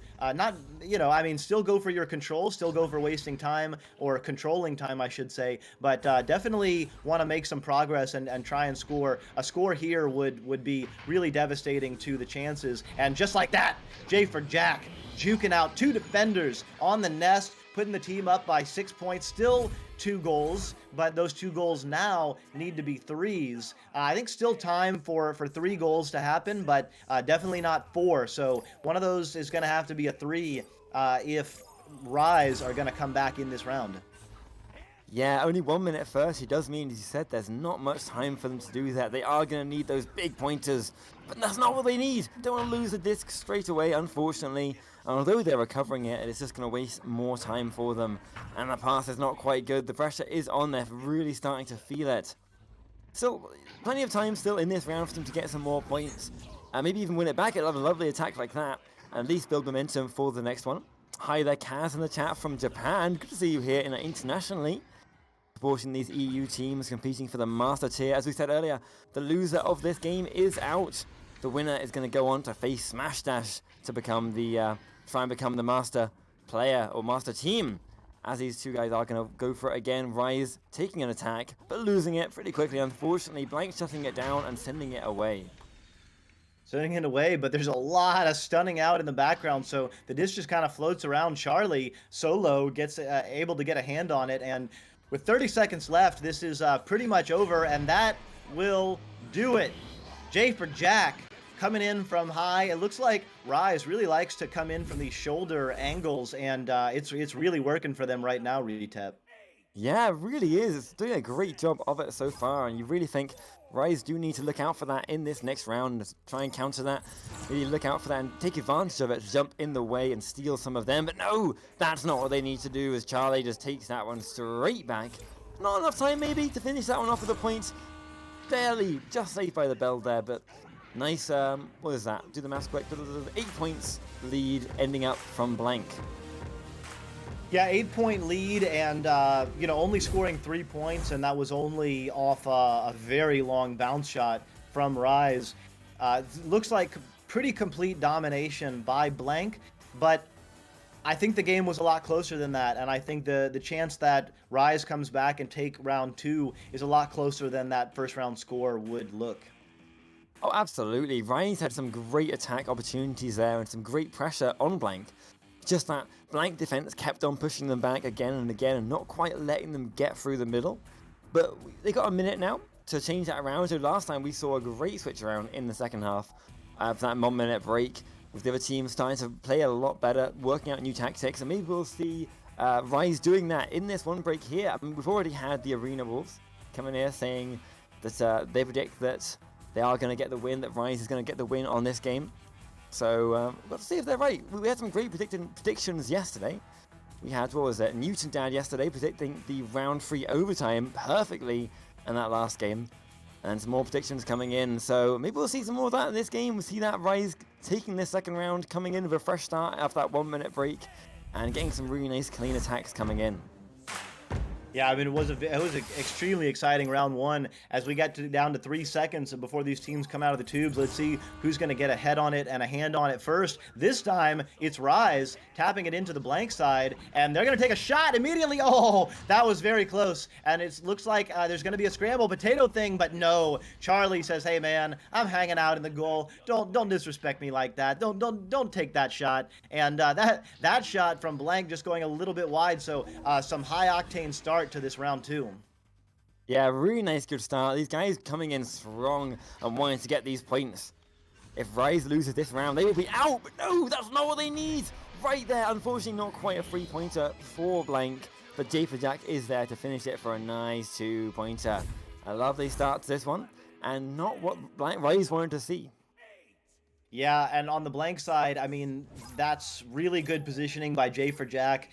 still go for your control, still go for wasting time, or controlling time, I should say, but definitely want to make some progress and try and score. A score here would be really devastating to the chances. And just like that, J for Jack juking out 2 defenders on the nest, putting the team up by 6 points. Still 2 goals, but those 2 goals now need to be 3s. I think still time for 3 goals to happen, but definitely not 4. So one of those is going to have to be a 3 if Rise are going to come back in this round. Yeah, only 1 minute first. It does mean, as you said, there's not much time for them to do that. They are going to need those big pointers, but that's not what they need. They don't want to lose the disc straight away, unfortunately. And although they're recovering it, it's just going to waste more time for them. And the pass is not quite good. The pressure is on. They're really starting to feel it. Still, plenty of time still in this round for them to get some more points. And maybe even win it back. I'd love a lovely attack like that. And at least build momentum for the next one. Hi there, Kaz in the chat from Japan. Good to see you here internationally, supporting these EU teams competing for the Master Tier. As we said earlier, the loser of this game is out. The winner is going to go on to face Smash Dash to become the try and become the Master Player or Master Team. As these two guys are going to go for it again. Rise taking an attack, but losing it pretty quickly. Unfortunately, Blank shutting it down and sending it away. Sending it away, but there's a lot of stunning out in the background, so the disc just kind of floats around. Charlie solo gets able to get a hand on it, and with 30 seconds left, this is pretty much over, and that will do it. J for Jack coming in from high. It looks like Rise really likes to come in from these shoulder angles, and it's really working for them right now, Retep. Yeah, it really is. It's doing a great job of it so far, and you really think Rise do need to look out for that in this next round, try and counter that, really look out for that and take advantage of it, jump in the way and steal some of them. But no, that's not what they need to do, as Charlie just takes that one straight back. Not enough time maybe to finish that one off with a point. Barely, just saved by the bell there, but nice, what is that? Do the maths quick. 8 points lead ending up from Blank. Yeah, 8-point lead, and only scoring 3 points, and that was only off a very long bounce shot from Rise. Looks like pretty complete domination by Blank, but I think the game was a lot closer than that, and I think the chance that Rise comes back and take round 2 is a lot closer than that first round score would look. Oh, absolutely. Rise had some great attack opportunities there and some great pressure on Blank. Just that Blank defense kept on pushing them back again and again and not quite letting them get through the middle. But they got a minute now to change that around. So last time we saw a great switch around in the second half of that 1 minute break, with the other team starting to play a lot better, working out new tactics, and maybe we'll see Rise doing that in this one break here. I mean, we've already had the Arena Wolves coming here saying that they predict that they are going to get the win, that Rise is going to get the win on this game. So let's see if they're right. We had some great predictions yesterday. We had, what was it, Newton Dad yesterday predicting the round 3 overtime perfectly in that last game. And some more predictions coming in. So maybe we'll see some more of that in this game. We'll see that Rise taking this second round, coming in with a fresh start after that 1 minute break, and getting some really nice clean attacks coming in. Yeah, I mean, it was an extremely exciting round 1 as we got down to 3 seconds before these teams come out of the tubes. Let's see who's going to get a head on it and a hand on it first. This time, it's Rise tapping it into the Blank side, and they're going to take a shot immediately. Oh, that was very close, and it looks like there's going to be a scramble potato thing, but no. Charlie says, "Hey, man, I'm hanging out in the goal. Don't disrespect me like that. Don't take that shot." And that shot from Blank just going a little bit wide, so some high-octane start to this round 2. Yeah, really nice good start. These guys coming in strong and wanting to get these points. If Rise loses this round, they will be out, but no, that's not what they need. Right there, unfortunately not quite a 3-pointer for Blank, but J for Jack is there to finish it for a nice 2-pointer. A lovely start to this one, and not what Rise wanted to see. Yeah, and on the Blank side, I mean, that's really good positioning by J for Jack.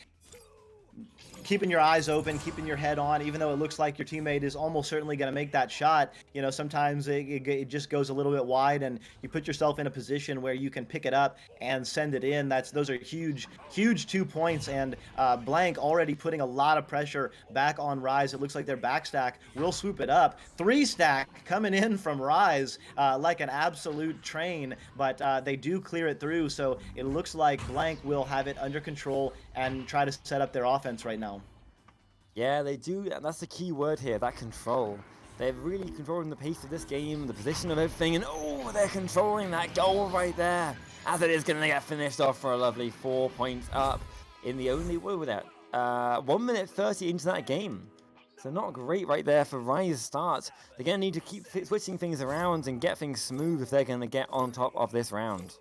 Keeping your eyes open, keeping your head on, even though it looks like your teammate is almost certainly going to make that shot. You know, sometimes it just goes a little bit wide, and you put yourself in a position where you can pick it up and send it in. Those are huge 2 points, and Blank already putting a lot of pressure back on Rise. It looks like their backstack will swoop it up. 3-stack coming in from Rise like an absolute train, but they do clear it through, so it looks like Blank will have it under control and try to set up their offense right now. Yeah, they do, and that's the key word here, that control. They're really controlling the pace of this game, the position of everything, and oh, they're controlling that goal right there, as it is going to get finished off for a lovely 4 points up in the only, what was that, 1 minute 30 into that game. So not great right there for Rise start. They're going to need to keep switching things around and get things smooth if they're going to get on top of this round.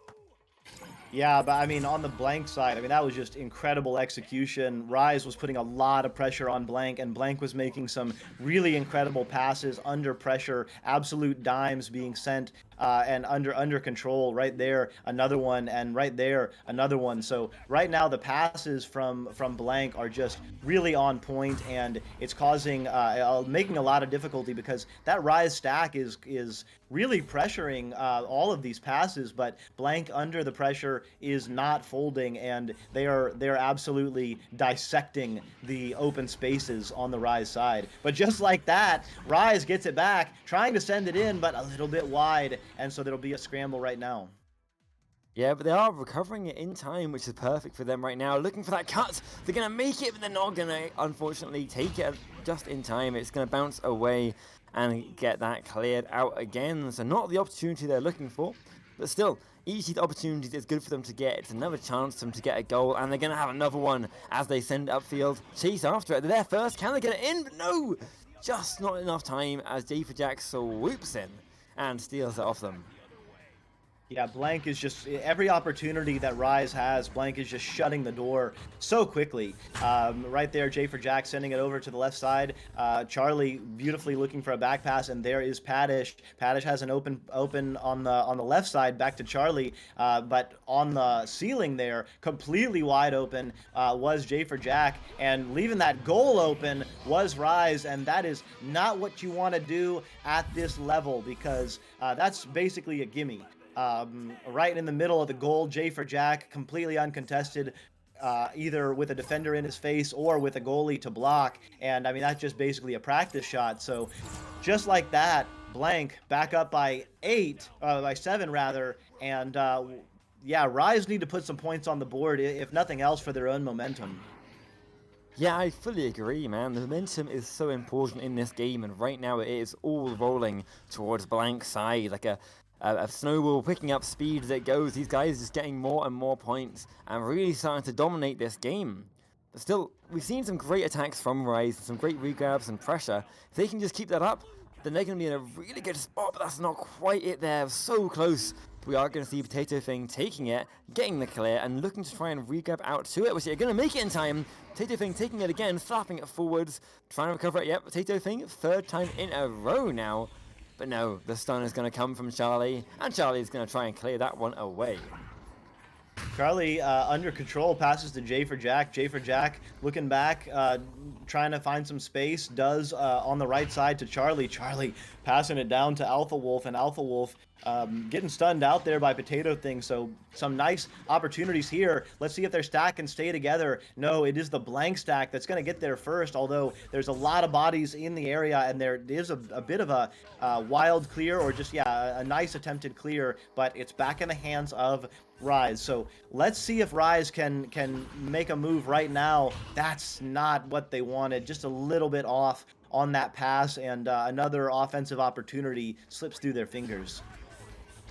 Yeah, but I mean, on the Blank side, I mean, that was just incredible execution. Rise was putting a lot of pressure on Blank, and Blank was making some really incredible passes under pressure, absolute dimes being sent and under control. Right there, another one, and right there, another one. So right now, the passes from Blank are just really on point, and it's causing making a lot of difficulty because that Rise stack is really pressuring all of these passes, but Blank under the pressure is not folding, and they're absolutely dissecting the open spaces on the Rise side. But just like that, Rise gets it back, trying to send it in, but a little bit wide, and so there'll be a scramble right now. Yeah, but they are recovering it in time, which is perfect for them right now. Looking for that cut. They're going to make it, but they're not going to, unfortunately, take it just in time. It's going to bounce away and get that cleared out again. So not the opportunity they're looking for, but still, each of these opportunities is good for them to get. It's another chance for them to get a goal, and they're going to have another one as they send it upfield. Chase after it. They're there first. Can they get it in? But no! Just not enough time as J4Jack swoops in and steals it off them. Yeah, Blank is just every opportunity that Rise has, Blank is just shutting the door so quickly. Right there, J4Jack sending it over to the left side. Charlie beautifully looking for a back pass, and there is Paddish. Paddish has an open on the left side back to Charlie, but on the ceiling there, completely wide open was J4Jack, and leaving that goal open was Rise, and that is not what you want to do at this level, because that's basically a gimme. Right in the middle of the goal, J4Jack, completely uncontested, either with a defender in his face or with a goalie to block. And I mean, that's just basically a practice shot. So just like that, Blank back up by 7 rather. And yeah, Rise need to put some points on the board, if nothing else, for their own momentum. Yeah, I fully agree, man. The momentum is so important in this game, and right now it is all rolling towards Blank's side, like a snowball picking up speed as it goes. These guys just getting more and more points and really starting to dominate this game. But still, we've seen some great attacks from Rise, some great regrabs and pressure. If they can just keep that up, then they're going to be in a really good spot, but that's not quite it there. So close. We are going to see Potato Thing taking it, getting the clear, and looking to try and regrab out to it, which they're going to make it in time. Potato Thing taking it again, slapping it forwards, trying to recover it. Yep, Potato Thing, third time in a row now. But no, the stun is going to come from Charlie, and Charlie's going to try and clear that one away. Charlie, under control, passes to J4Jack. J4Jack looking back, trying to find some space, does on the right side to Charlie. Charlie passing it down to Alpha Wolf, and Alpha Wolf getting stunned out there by Potato Thing. So some nice opportunities here. Let's see if their stack can stay together. No, it is the Blank stack that's going to get there first, although there's a lot of bodies in the area, and there is a bit of a wild clear, or just, yeah, a nice attempted clear, but it's back in the hands of Rise. So let's see if Rise can make a move right now. That's not what they wanted. Just a little bit off on that pass, and another offensive opportunity slips through their fingers.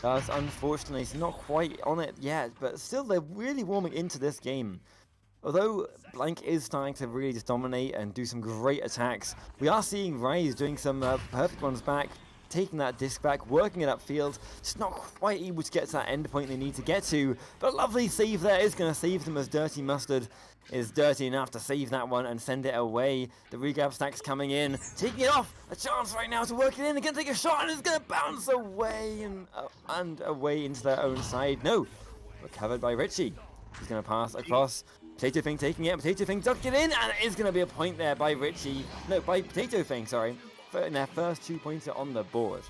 That's unfortunately, it's not quite on it yet, but still they're really warming into this game. Although Blank is starting to really just dominate and do some great attacks, we are seeing Rise doing some perfect ones back, taking that disc back, working it upfield, just not quite able to get to that end point they need to get to. But a lovely save there is going to save them, as Dirty Mustard is dirty enough to save that one and send it away. The regrab stack's coming in, taking it off. A chance right now to work it in. They're going to take a shot, and it's going to bounce away and away into their own side. No, recovered by Richie. He's going to pass across. Potato Thing taking it. Potato Thing ducked it in, and it is going to be a point there by Richie. No, by Potato Thing, sorry. In their first 2 points on the board.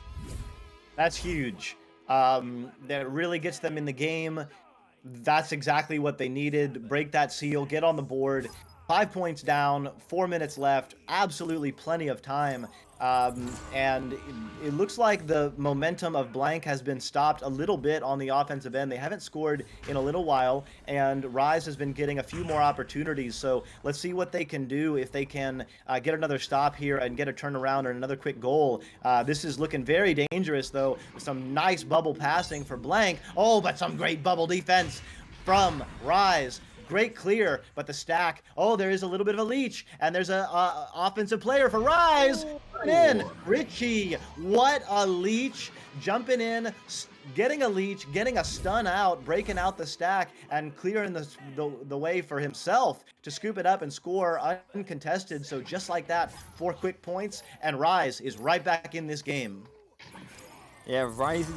That's huge. That really gets them in the game. That's exactly what they needed. Break that seal, get on the board. 5 points down, 4 minutes left. Absolutely plenty of time. And it looks like the momentum of Blank has been stopped a little bit on the offensive end. They haven't scored in a little while, and Rise has been getting a few more opportunities. So let's see what they can do, if they can get another stop here and get a turnaround or another quick goal. This is looking very dangerous, though. Some nice bubble passing for Blank. Oh, but some great bubble defense from Rise. Great clear, but the stack, oh, there is a little bit of a leech, and there's a offensive player for Rise. In Richie, what a leech, jumping in, getting a leech, getting a stun out, breaking out the stack, and clearing the way for himself to scoop it up and score uncontested. So just like that, 4 quick points, and Rise is right back in this game. Yeah,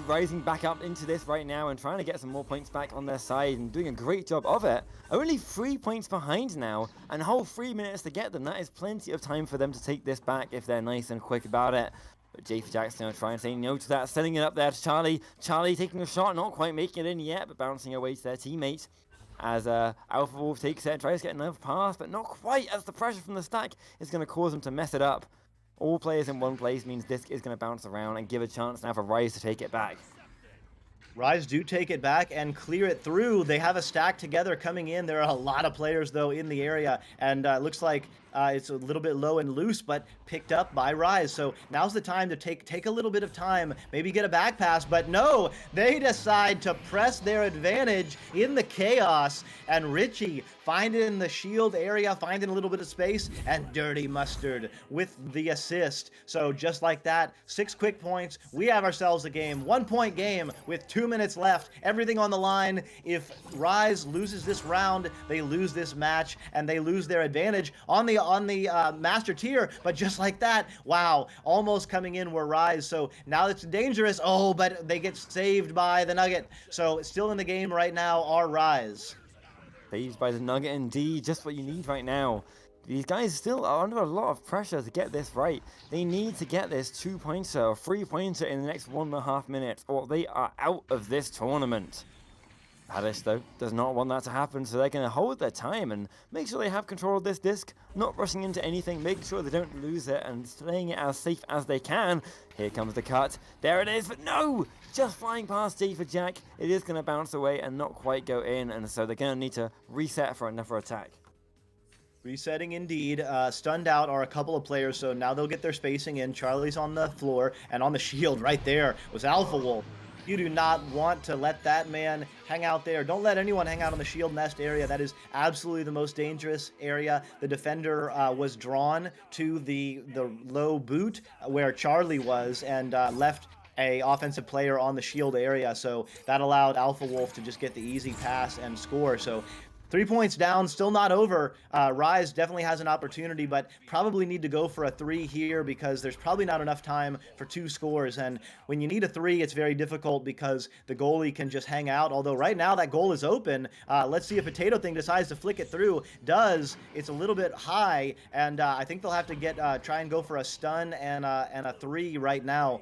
rising back up into this right now and trying to get some more points back on their side and doing a great job of it. Only 3 points behind now, and a whole 3 minutes to get them. That is plenty of time for them to take this back if they're nice and quick about it. But J for Jack's going to try and say no to that, sending it up there to Charlie. Charlie taking a shot, not quite making it in yet, but bouncing away to their teammate. As Alpha Wolf takes it and tries to get another pass, but not quite, as the pressure from the stack is going to cause them to mess it up. All players in one place means Disc is going to bounce around and give a chance now for Rise to take it back. Rise do take it back and clear it through. They have a stack together coming in. There are a lot of players, though, in the area, and it looks like it's a little bit low and loose, but picked up by Rise. So now's the time to take a little bit of time, maybe get a back pass, but no, they decide to press their advantage in the chaos, and Richie finding in the shield area, finding a little bit of space, and Dirty Mustard with the assist. So just like that, 6 quick points. We have ourselves a game, 1-point game with 2 minutes left, everything on the line. If Rise loses this round, they lose this match, and they lose their advantage on the master tier. But just like that, wow, almost coming in were Rise. So now it's dangerous. Oh, but they get saved by the Nugget. So still in the game right now are Rise. Saved by the Nugget indeed, just what you need right now. These guys still are under a lot of pressure to get this right. They need to get this 2-pointer or 3-pointer in the next 1.5 minutes, or they are out of this tournament. Padish, though, does not want that to happen, so they're going to hold their time and make sure they have control of this disc, not rushing into anything, making sure they don't lose it and staying it as safe as they can. Here comes the cut. There it is, but no! Just flying past J for Jack. It is going to bounce away and not quite go in, and so they're going to need to reset for another attack. Resetting indeed. Stunned out are a couple of players, so now they'll get their spacing in. Charlie's on the floor, and on the shield right there was Alpha Wolf. You do not want to let that man hang out there. Don't let anyone hang out on the shield nest area. That is absolutely the most dangerous area. The defender was drawn to the low boot where Charlie was and left a offensive player on the shield area. So that allowed Alpha Wolf to just get the easy pass and score. So 3 points down, still not over. Rise definitely has an opportunity, but probably need to go for a 3 here because there's probably not enough time for 2 scores. And when you need a 3, it's very difficult because the goalie can just hang out. Although right now that goal is open. Let's see if Potato Thing decides to flick it through. Does. It's a little bit high, and I think they'll have to try and go for a stun and a 3 right now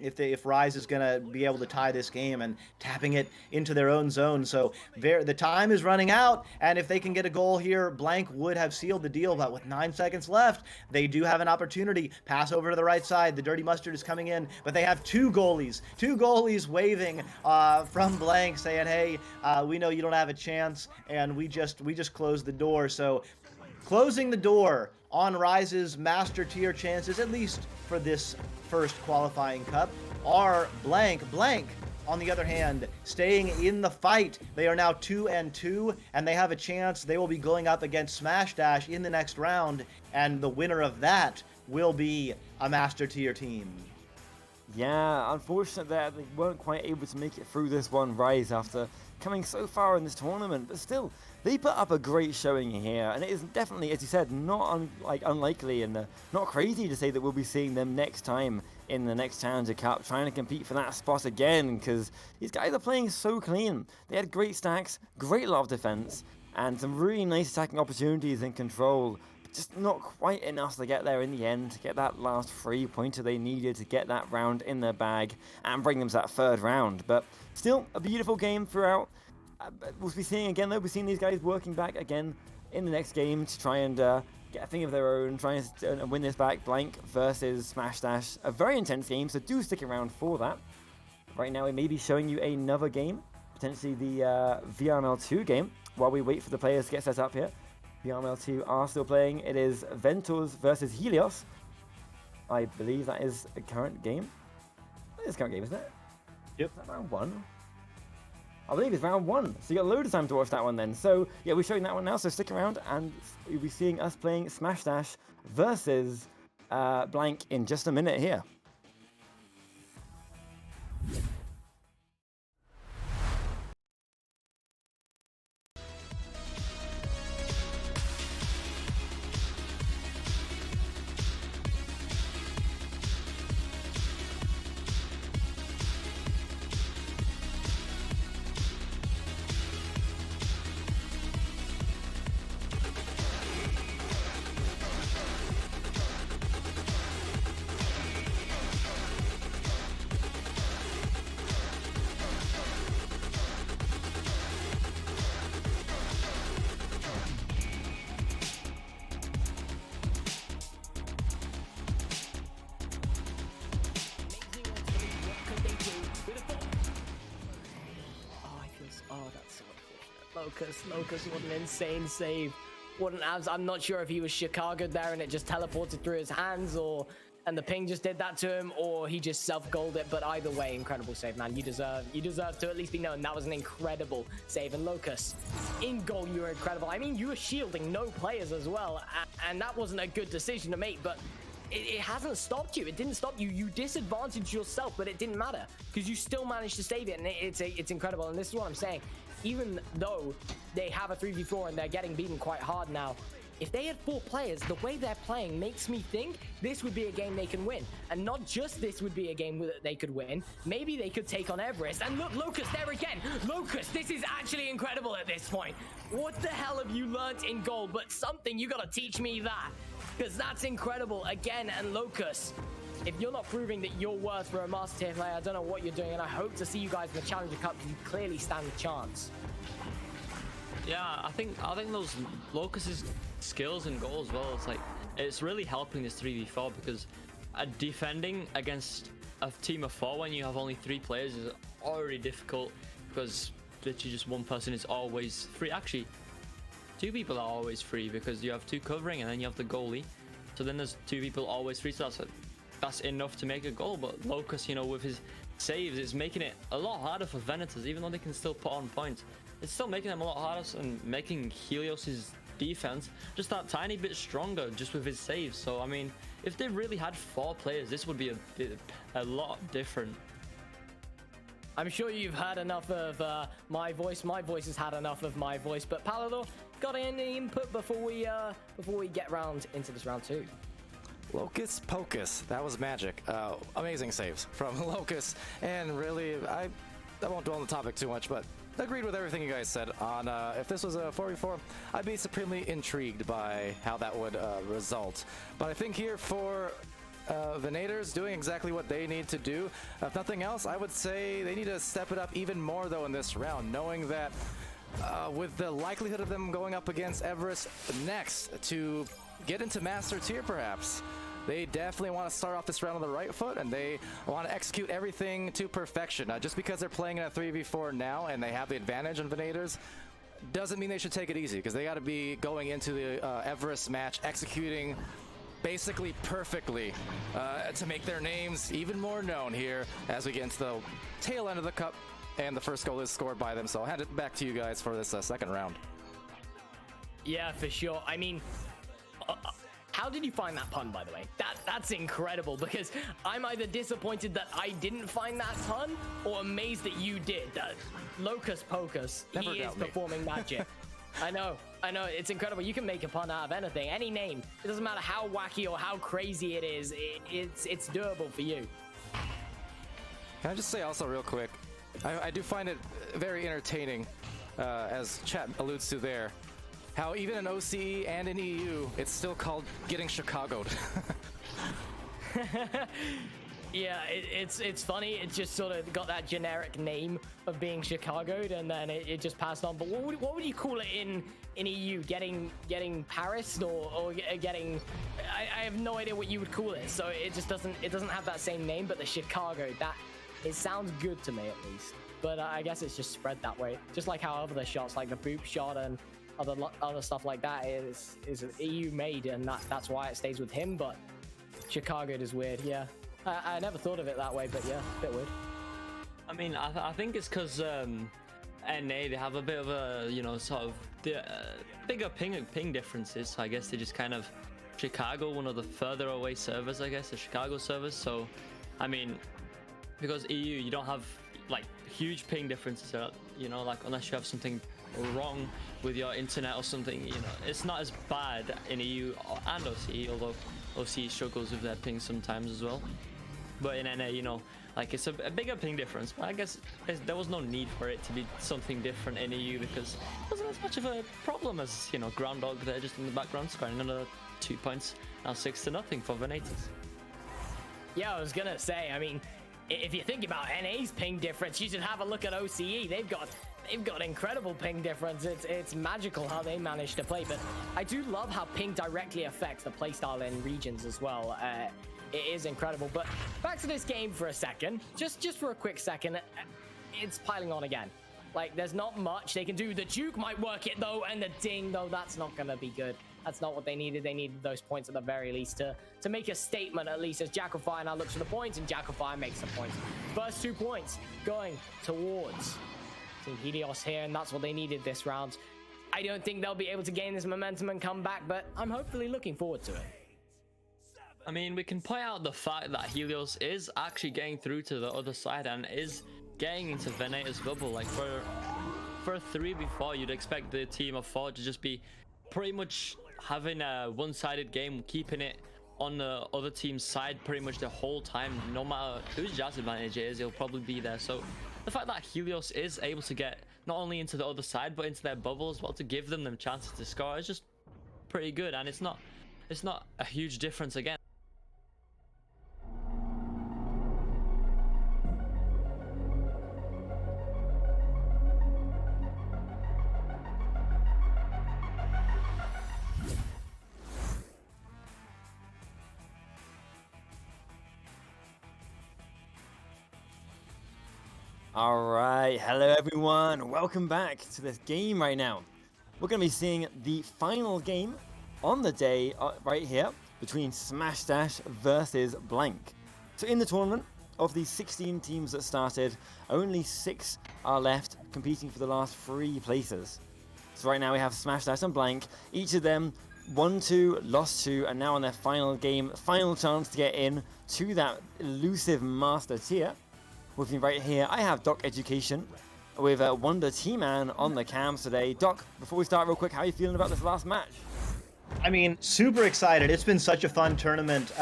if Rise is going to be able to tie this game, and tapping it into their own zone. So the time is running out. And if they can get a goal here, Blank would have sealed the deal, but with 9 seconds left, they do have an opportunity. Pass over to the right side. The Dirty Mustard is coming in, but they have two goalies waving from Blank, saying, hey, we know you don't have a chance, and we just closed the door. So closing the door on Rise's master tier chances, at least for this first qualifying cup, are Blank. On the other hand, staying in the fight. They are now 2-2, and they have a chance. They will be going up against Smash Dash in the next round, and the winner of that will be a master tier team. Yeah, unfortunately they weren't quite able to make it through this one, Rise, after coming so far in this tournament, but still, they put up a great showing here, and it is definitely, as you said, not unlikely and not crazy to say that we'll be seeing them next time in the next Challenger Cup, trying to compete for that spot again, because these guys are playing so clean. They had great stacks, great lot of defense, and some really nice attacking opportunities and control, but just not quite enough to get there in the end, to get that last 3-pointer they needed to get that round in their bag and bring them to that 3rd round. But still, a beautiful game throughout. We'll be seeing again, though, we've seen these guys working back again in the next game to try and get a thing of their own, trying to win this back. Blank versus Smash Dash, a very intense game, so do stick around for that. Right now we may be showing you another game, potentially the VRML 2 game, while we wait for the players to get set up here. VRML 2 are still playing. It is Ventors versus Helios. I believe that is a current game. That is a current game, isn't it? Yep. Is that round 1? I believe it's round 1, so you got a load of time to watch that one then. So yeah, we're showing that one now, so stick around and you'll be seeing us playing Smash Dash versus Blank in just a minute here. Locus, what an insane save. I'm not sure if he was Chicago'd there and it just teleported through his hands, and the ping just did that to him, or he just self-goaled it. But either way, incredible save, man. You deserve to at least be known. That was an incredible save. And Locus, in goal, you were incredible. I mean, you were shielding no players as well, and that wasn't a good decision to make, but it hasn't stopped you. It didn't stop you. You disadvantaged yourself, but it didn't matter because you still managed to save it, and it's incredible. And this is what I'm saying. Even though they have a 3v4 and they're getting beaten quite hard now, if they had 4 players, the way they're playing makes me think this would be a game they can win. And not just this would be a game that they could win. Maybe they could take on Everest. And look, Locus there again. Locus, this is actually incredible at this point. What the hell have you learnt in gold? But something, you gotta teach me that. Because that's incredible again. And Locus, if you're not proving that you're worth for a Master Tier player, I don't know what you're doing. And I hope to see you guys in the Challenger Cup because you clearly stand a chance. Yeah, I think those Locus's skills and goals as well, it's really helping this 3v4 because defending against a team of 4 when you have only 3 players is already difficult because literally just one person is always free. Actually, 2 people are always free because you have 2 covering and then you have the goalie. So then there's 2 people always free. So that's enough to make a goal. But Locus, with his saves, it's making it a lot harder for Venators, even though they can still put on points. It's still making them a lot harder and making Helios's defense just that tiny bit stronger just with his saves. So I mean, if they really had 4 players, this would be a lot different. I'm sure you've had enough of my voice. My voice has had enough of my voice. But Palador, got any input before we get round into this round 2? Locus Pocus, that was magic. Amazing saves from Locus, and really, I won't dwell on the topic too much, but agreed with everything you guys said on if this was a 4v4, I'd be supremely intrigued by how that would result. But I think here for Venators doing exactly what they need to do. If nothing else, I would say they need to step it up even more though in this round, knowing that with the likelihood of them going up against Everest next to get into Master Tier perhaps, they definitely want to start off this round on the right foot, and they want to execute everything to perfection. Just because they're playing in a 3v4 now and they have the advantage on Venators doesn't mean they should take it easy, because they got to be going into the Everest match executing basically perfectly to make their names even more known here as we get into the tail end of the cup, and the first goal is scored by them. So I'll hand it back to you guys for this second round. Yeah, for sure. I mean, how did you find that pun, by the way? That's incredible, because I'm either disappointed that I didn't find that pun or amazed that you did. That Locus Pocus, he is performing magic. I know, it's incredible. You can make a pun out of anything, any name. It doesn't matter how wacky or how crazy it is. It's doable for you. Can I just say also real quick, I do find it very entertaining, as chat alludes to there, how even in OCE and in EU, it's still called getting Chicago'd. Yeah, it's funny. It just sort of got that generic name of being Chicago'd, and then it just passed on. But what would you call it in EU? Getting Paris or getting? I have no idea what you would call it. So it just doesn't have that same name. But the Chicago, it sounds good to me at least. But I guess it's just spread that way. Just like how other shots, like the Boop shot and other stuff like that, is EU made, and that's why it stays with him. But Chicago'd is weird. Yeah. I never thought of it that way, but yeah, a bit weird. I mean, I think it's because NA, they have a bit of a, sort of bigger ping differences. So I guess they just kind of Chicago, one of the further away servers, I guess, the Chicago servers. So, I mean, because EU, you don't have like huge ping differences, like unless you have something wrong with your internet or something, it's not as bad in EU and OCE, although OCE struggles with their ping sometimes as well. But in NA, like it's a bigger ping difference. But I guess there was no need for it to be something different in EU, because it wasn't as much of a problem as, Groundhog there just in the background scoring another 2 points. Now 6-0 for Venators. Yeah, I was gonna say, I mean, if you think about NA's ping difference, you should have a look at OCE. They've got incredible ping difference. It's magical how they manage to play. But I do love how ping directly affects the playstyle in regions as well. It is incredible. But back to this game for a second, just for a quick second. It's piling on again. Like, there's not much they can do. The juke might work it, though, and the ding, though, that's not going to be good. That's not what they needed. They needed those points at the very least to make a statement, at least, as Jack of Fire now looks for the points, and Jack of Fire makes the points. First 2 points going towards Team Helios here, and that's what they needed this round. I don't think they'll be able to gain this momentum and come back, but I'm hopefully looking forward to it. I mean, we can point out the fact that Helios is actually getting through to the other side and is getting into Veneta's bubble. Like, for a 3v4, you'd expect the team of 4 to just be pretty much having a one-sided game, keeping it on the other team's side pretty much the whole time. No matter whose Jazz advantage it is, he'll probably be there. So the fact that Helios is able to get not only into the other side but into their bubble as well, to give them chances to score, is just pretty good. And it's not a huge difference again. Alright, hello everyone, welcome back to this game right now. We're going to be seeing the final game on the day right here between Smash Dash versus Blank. So in the tournament, of the 16 teams that started, only 6 are left competing for the last 3 places. So right now we have Smash Dash and Blank, each of them won 2, lost 2, and now on their final game, final chance to get in to that elusive Master tier. With me right here, I have Doc Education with Wonder T-Man on the cams today. Doc, before we start real quick, how are you feeling about this last match? I mean, super excited. It's been such a fun tournament.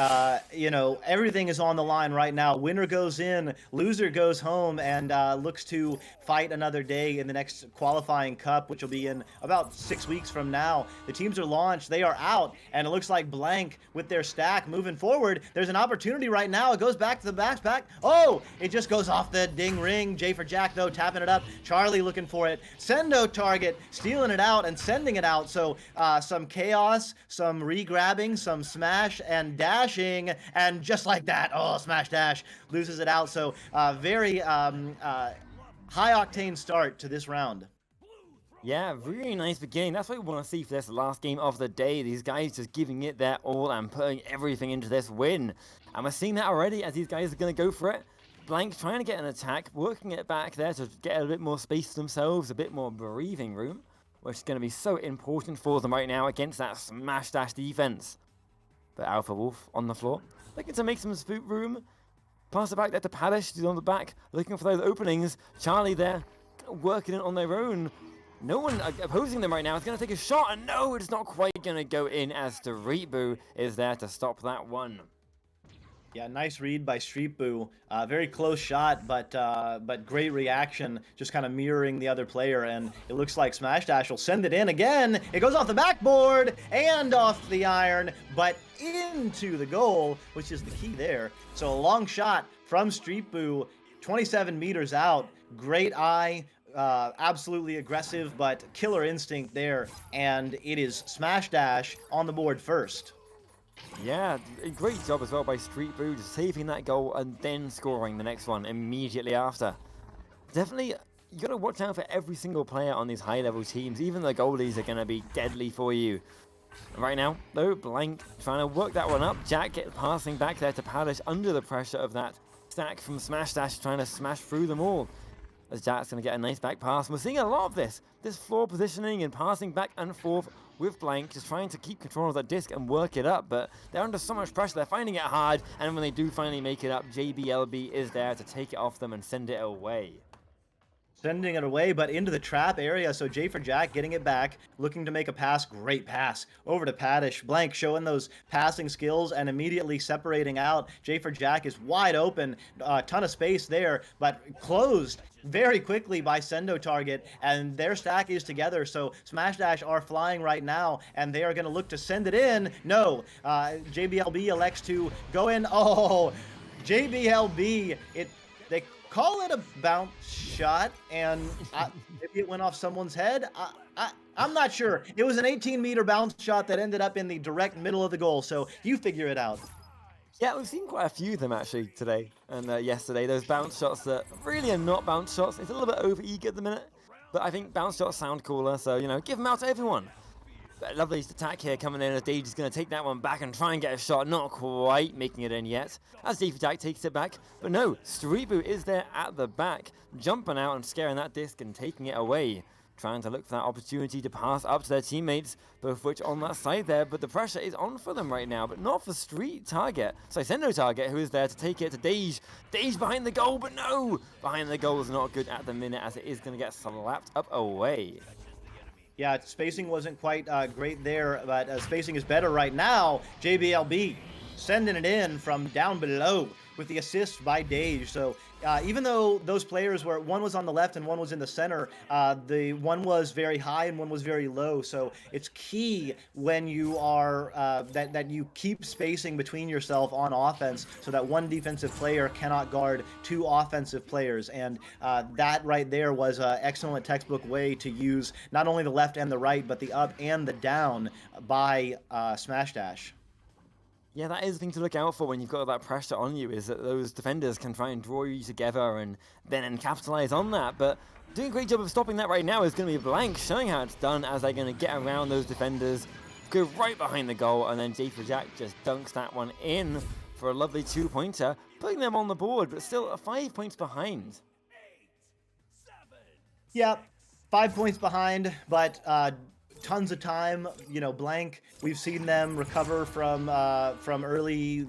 You know, everything is on the line right now. Winner goes in, loser goes home, and looks to fight another day in the next qualifying cup, which will be in about 6 weeks from now. The teams are launched, they are out, and it looks like Blank with their stack moving forward. There's an opportunity right now. It goes back to the back. Oh, it just goes off the ding ring. J for Jack, though, tapping it up. Charlie looking for it. Sendo target, stealing it out and sending it out. So some chaos, some re-grabbing, some smash and dashing, and just like that, oh, smash dash, loses it out. So very high-octane start to this round. Yeah, really nice beginning. That's what we want to see for this last game of the day. These guys just giving it their all and putting everything into this win. And we're seeing that already as these guys are going to go for it. Blank trying to get an attack, working it back there to get a bit more space for themselves, a bit more breathing room, which is going to be so important for them right now against that Smash Dash defense. But Alpha Wolf on the floor, looking to make some room. Pass it back there to Padish, who's on the back, looking for those openings. Charlie there, working it on their own. No one opposing them right now. It's going to take a shot, and no, it's not quite going to go in as Street Boo is there to stop that one. Yeah, nice read by Street Boo. Very close shot, but great reaction, just kind of mirroring the other player. And it looks like Smash Dash will send it in again. It goes off the backboard and off the iron, but into the goal, which is the key there. So a long shot from Street Boo, 27 meters out. Great eye. Absolutely aggressive, but killer instinct there. And it is Smash Dash on the board first. Yeah, a great job as well by Street Boo, just saving that goal and then scoring the next one immediately after. Definitely, you got to watch out for every single player on these high-level teams. Even the goalies are going to be deadly for you. Right now, though, Blank trying to work that one up. Jack passing back there to Padish under the pressure of that stack from Smash Dash, trying to smash through them all. As Jack's going to get a nice back pass. And we're seeing a lot of this floor positioning and passing back and forth with Blank, just trying to keep control of that disc and work it up, but they're under so much pressure, they're finding it hard, and when they do finally make it up, JBLB is there to take it off them and send it away. Sending it away, but into the trap area. So J for Jack getting it back, looking to make a pass. Great pass over to Padish. Blank showing those passing skills and immediately separating out. J for Jack is wide open. A ton of space there, but closed very quickly by Sendo target, and their stack is together. So Smash Dash are flying right now, and they are going to look to send it in. No, JBLB elects to go in. Oh, JBLB, they call it a bounce shot, and maybe it went off someone's head. I'm not sure. It was an 18-meter bounce shot that ended up in the direct middle of the goal, so you figure it out. Yeah, we've seen quite a few of them actually today and yesterday. Those bounce shots that really are not bounce shots. It's a little bit over eager at the minute. but I think bounce shots sound cooler, so, you know, give them out to everyone. But lovely attack here coming in as Dage is going to take that one back and try and get a shot, not quite making it in yet, as Davey Jack takes it back. But no, Street Boot is there at the back, jumping out and scaring that disc and taking it away. Trying to look for that opportunity to pass up to their teammates, both which on that side there, but the pressure is on for them right now, but not for Street Target. So Sendo Target, who is there to take it to Dage. Dage behind the goal, but no! Behind the goal is not good at the minute, as it is going to get slapped up away. Yeah, spacing wasn't quite great there, but spacing is better right now. JBLB sending it in from down below with the assist by Dage. So even though those players were, one was on the left and one was in the center, the one was very high and one was very low. So it's key when you are that you keep spacing between yourself on offense so that one defensive player cannot guard two offensive players. And that right there was an excellent textbook way to use not only the left and the right, but the up and the down by Smash Dash. Yeah, that is the thing to look out for when you've got that pressure on you, is that those defenders can try and draw you together and then capitalize on that. But doing a great job of stopping that right now is going to be Blank, showing how it's done as they're going to get around those defenders, go right behind the goal, and then J for Jack just dunks that one in for a lovely 2-pointer, putting them on the board, but still 5 points behind. Yeah, 5 points behind, but tons of time. You know, Blank, we've seen them recover from early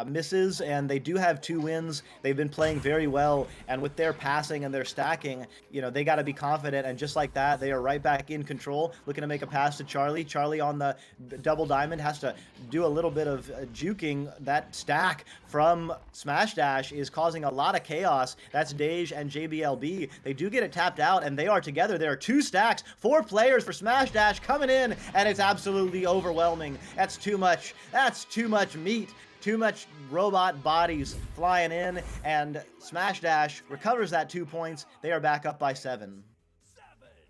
misses, and they do have 2 wins. They've been playing very well, and with their passing and their stacking, you know, they got to be confident, and just like that, they are right back in control, looking to make a pass to Charlie. Charlie on the double diamond has to do a little bit of juking. That stack from Smash Dash is causing a lot of chaos. That's Dage and JBLB. They do get it tapped out, and they are together. There are 2 stacks, 4 players for Smash Dash coming in, and it's absolutely overwhelming. That's too much. That's too much meat. Too much robot bodies flying in, and Smash Dash recovers that 2 points. They are back up by 7.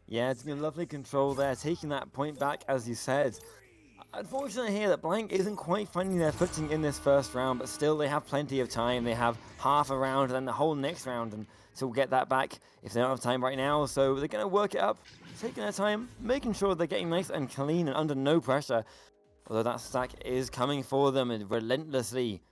Yeah, it's been lovely control there, taking that point back, as you said. Unfortunately here that Blank isn't quite finding their footing in this first round, but still they have plenty of time. They have half a round and then the whole next round, and so we'll get that back if they don't have time right now. So they're going to work it up, taking their time, making sure they're getting nice and clean and under no pressure. Although that stack is coming for them relentlessly.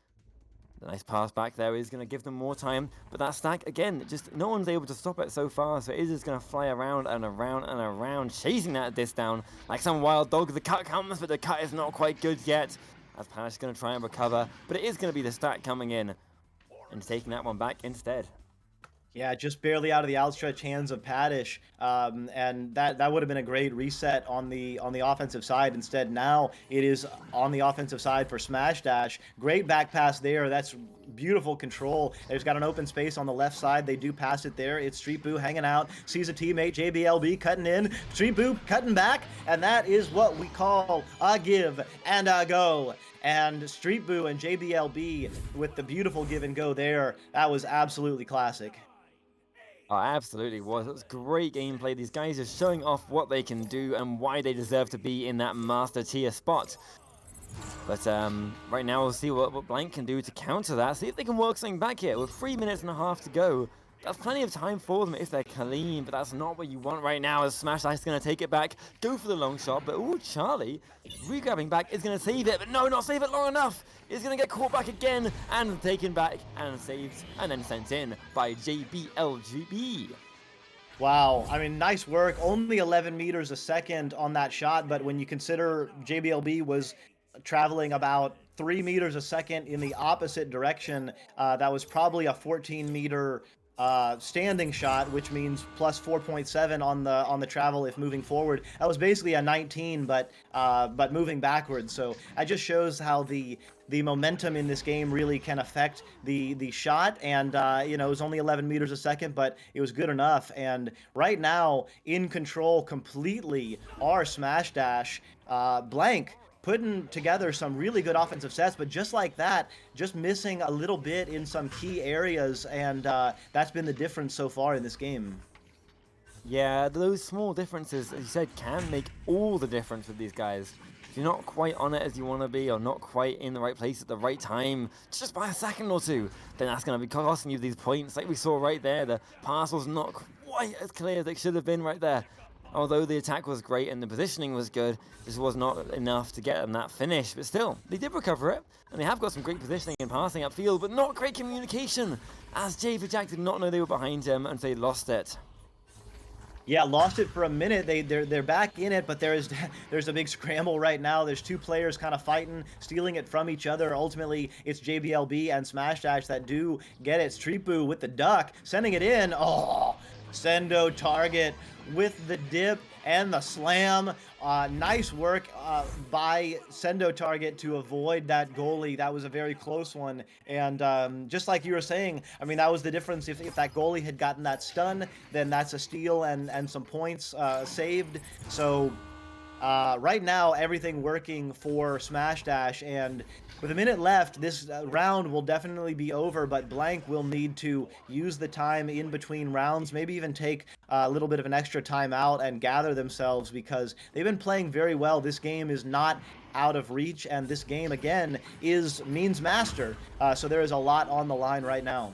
The nice pass back there is going to give them more time. But that stack, again, just no one's able to stop it so far. So it is just going to fly around and around and around, chasing that disc down like some wild dog. The cut comes, but the cut is not quite good yet. As Panish is going to try and recover. But it is going to be the stack coming in and taking that one back instead. Yeah, just barely out of the outstretched hands of Paddish, and that would have been a great reset on the offensive side. Instead, now it is on the offensive side for Smash Dash. Great back pass there. That's beautiful control. There's got an open space on the left side. They do pass it there. It's Street Boo hanging out, sees a teammate, JBLB cutting in, Street Boo cutting back, and that is what we call a give and a go. And Street Boo and JBLB with the beautiful give and go there. That was absolutely classic. Oh, absolutely was. It was great gameplay. These guys are showing off what they can do and why they deserve to be in that master tier spot. But right now we'll see what Blank can do to counter that. See if they can work something back here with 3 minutes and a half to go. That's plenty of time for them if they're clean, but that's not what you want right now as Smash Dash is going to take it back, go for the long shot, but ooh, Charlie, re-grabbing back, is going to save it, but no, not save it long enough. Is going to get caught back again, and taken back, and saved, and then sent in by JBLGB. Wow, I mean, nice work. Only 11 meters a second on that shot, but when you consider JBLB was traveling about 3 meters a second in the opposite direction, that was probably a 14-meter standing shot, which means plus 4.7 on the travel if moving forward. That was basically a 19, but moving backwards. So that just shows how the momentum in this game really can affect the shot. And you know, it was only 11 meters a second, but it was good enough. And right now, in control completely are Smash Dash. Blank putting together some really good offensive sets, but just like that, just missing a little bit in some key areas, and that's been the difference so far in this game. Yeah, those small differences, as you said, can make all the difference with these guys. If you're not quite on it as you want to be, or not quite in the right place at the right time, just by a second or two, then that's going to be costing you these points. Like we saw right there, the pass was not quite as clear as it should have been right there. Although the attack was great and the positioning was good, this was not enough to get them that finish. But still, they did recover it, and they have got some great positioning and passing upfield, but not great communication, as Jack did not know they were behind him, and they lost it. Yeah, lost it for a minute. They're back in it, but there's a big scramble right now. There's two players kind of fighting, stealing it from each other. Ultimately, it's JBLB and Smash Dash that do get it. Street Boo with the duck, sending it in. Oh, Sendo target with the dip and the slam. Nice work by Sendo target to avoid that goalie. That was a very close one. And just like you were saying, I mean, that was the difference. If that goalie had gotten that stun, then that's a steal and some points saved. So right now, everything working for Smash Dash, and with a minute left, this round will definitely be over, but Blank will need to use the time in between rounds, maybe even take a little bit of an extra time out and gather themselves, because they've been playing very well. This game is not out of reach, and this game, again, means master. So there is a lot on the line right now.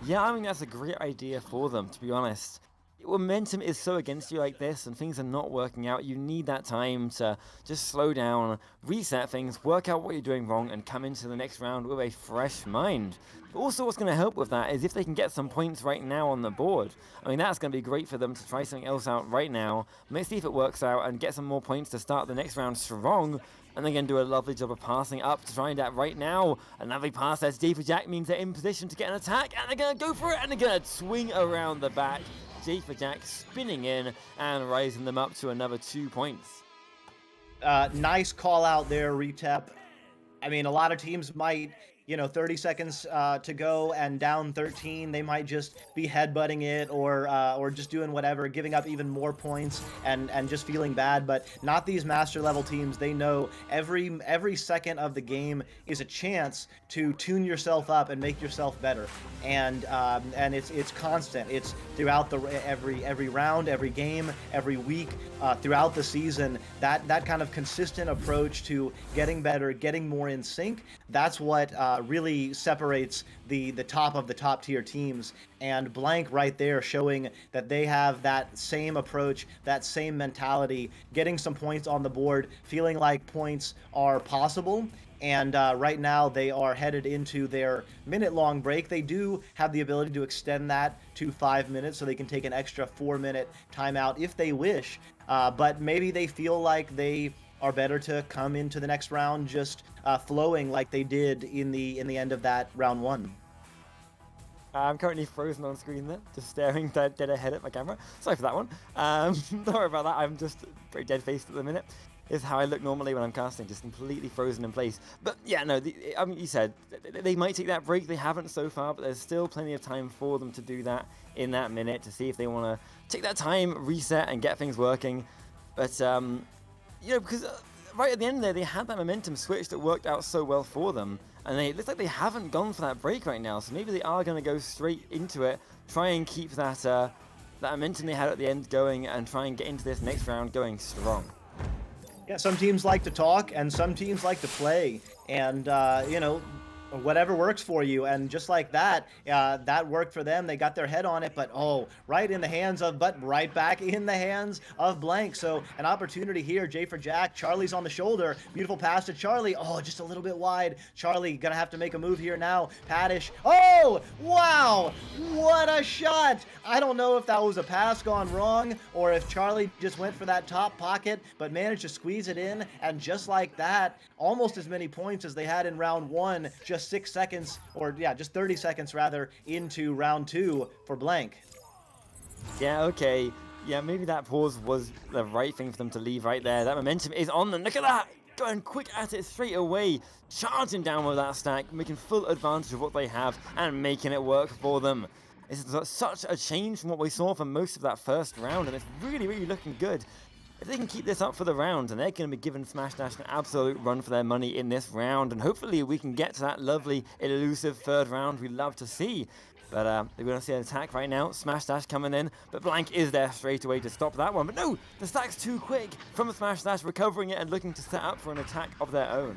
Yeah, I mean, that's a great idea for them, to be honest. Momentum is so against you like this and things are not working out. You need that time to just slow down, reset things, work out what you're doing wrong, and come into the next round with a fresh mind. But also what's going to help with that is if they can get some points right now on the board. I mean, that's going to be great for them to try something else out right now. Let's see if it works out and get some more points to start the next round strong. And they're going to do a lovely job of passing up to find out right now. A lovely pass as Jack means they're in position to get an attack, and they're going to go for it, and they're going to swing around the back. Jack spinning in and rising them up to another 2 points. Nice call out there, Retep. I mean, a lot of teams might, 30 seconds to go and down 13, they might just be headbutting it or just doing whatever, giving up even more points and just feeling bad. But not these master level teams. They know every second of the game is a chance to tune yourself up and make yourself better. And it's constant. It's throughout every round, every game, every week, throughout the season. That kind of consistent approach to getting better, getting more in sync. That's what really separates the top of the top tier teams. And Blank right there showing that they have that same approach, that same mentality, getting some points on the board, feeling like points are possible. And right now they are headed into their minute-long break. They do have the ability to extend that to 5 minutes, so they can take an extra 4-minute timeout if they wish. But maybe they feel like they are better to come into the next round just flowing like they did in the end of that round one. I'm currently frozen on screen there, just staring dead ahead at my camera. Sorry for that one. Sorry about that. I'm just very dead-faced at the minute. Is how I look normally when I'm casting, just completely frozen in place. But yeah, no, I mean, you said they might take that break. They haven't so far, but there's still plenty of time for them to do that in that minute to see if they want to take that time, reset, and get things working. But because right at the end there, they had that momentum switch that worked out so well for them, and it looks like they haven't gone for that break right now. So maybe they are going to go straight into it, try and keep that momentum they had at the end going, and try and get into this next round going strong. Yeah, some teams like to talk and some teams like to play, and whatever works for you. And just like that, that worked for them. They got their head on it, but right back in the hands of Blank. So an opportunity here. Jack, Charlie's on the shoulder. Beautiful pass to Charlie. Oh, just a little bit wide. Charlie gonna have to make a move here now. Paddish. Oh, wow. What a shot. I don't know if that was a pass gone wrong or if Charlie just went for that top pocket, but managed to squeeze it in. And just like that, almost as many points as they had in round one, just 6 seconds, just 30 seconds rather, into round two for Blank. Yeah, okay. Yeah, maybe that pause was the right thing for them to leave right there. That momentum is on them. Look at that! Going quick at it straight away. Charging down with that stack, making full advantage of what they have and making it work for them. This is such a change from what we saw for most of that first round, and it's really, really looking good. If they can keep this up for the round, and they're going to be giving Smash Dash an absolute run for their money in this round, and hopefully we can get to that lovely, elusive third round we love to see. But they're going to see an attack right now. Smash Dash coming in, but Blank is there straight away to stop that one. But no, the stack's too quick from Smash Dash, recovering it and looking to set up for an attack of their own.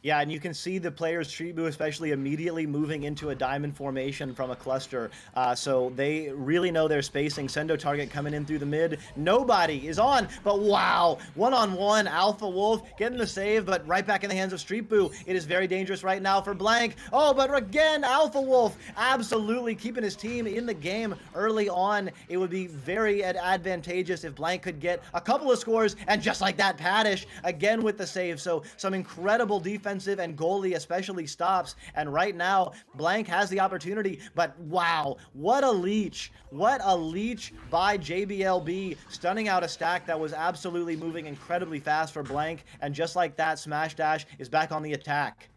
Yeah, and you can see the players, Tribu especially, immediately moving into a diamond formation from a cluster. So they really know their spacing. Sendo target coming in through the mid. Nobody is on, but wow, one-on-one, Alpha Wolf getting the save, but right back in the hands of Street Boo. It is very dangerous right now for Blank. Oh, but again, Alpha Wolf absolutely keeping his team in the game early on. It would be very advantageous if Blank could get a couple of scores, and just like that, Paddish again with the save. So some incredible defensive and goalie especially stops, and right now Blank has the opportunity, but wow, what a leech by JBLB, stunning out a stack that was absolutely moving incredibly fast for Blank, and just like that, Smash Dash is back on the attack.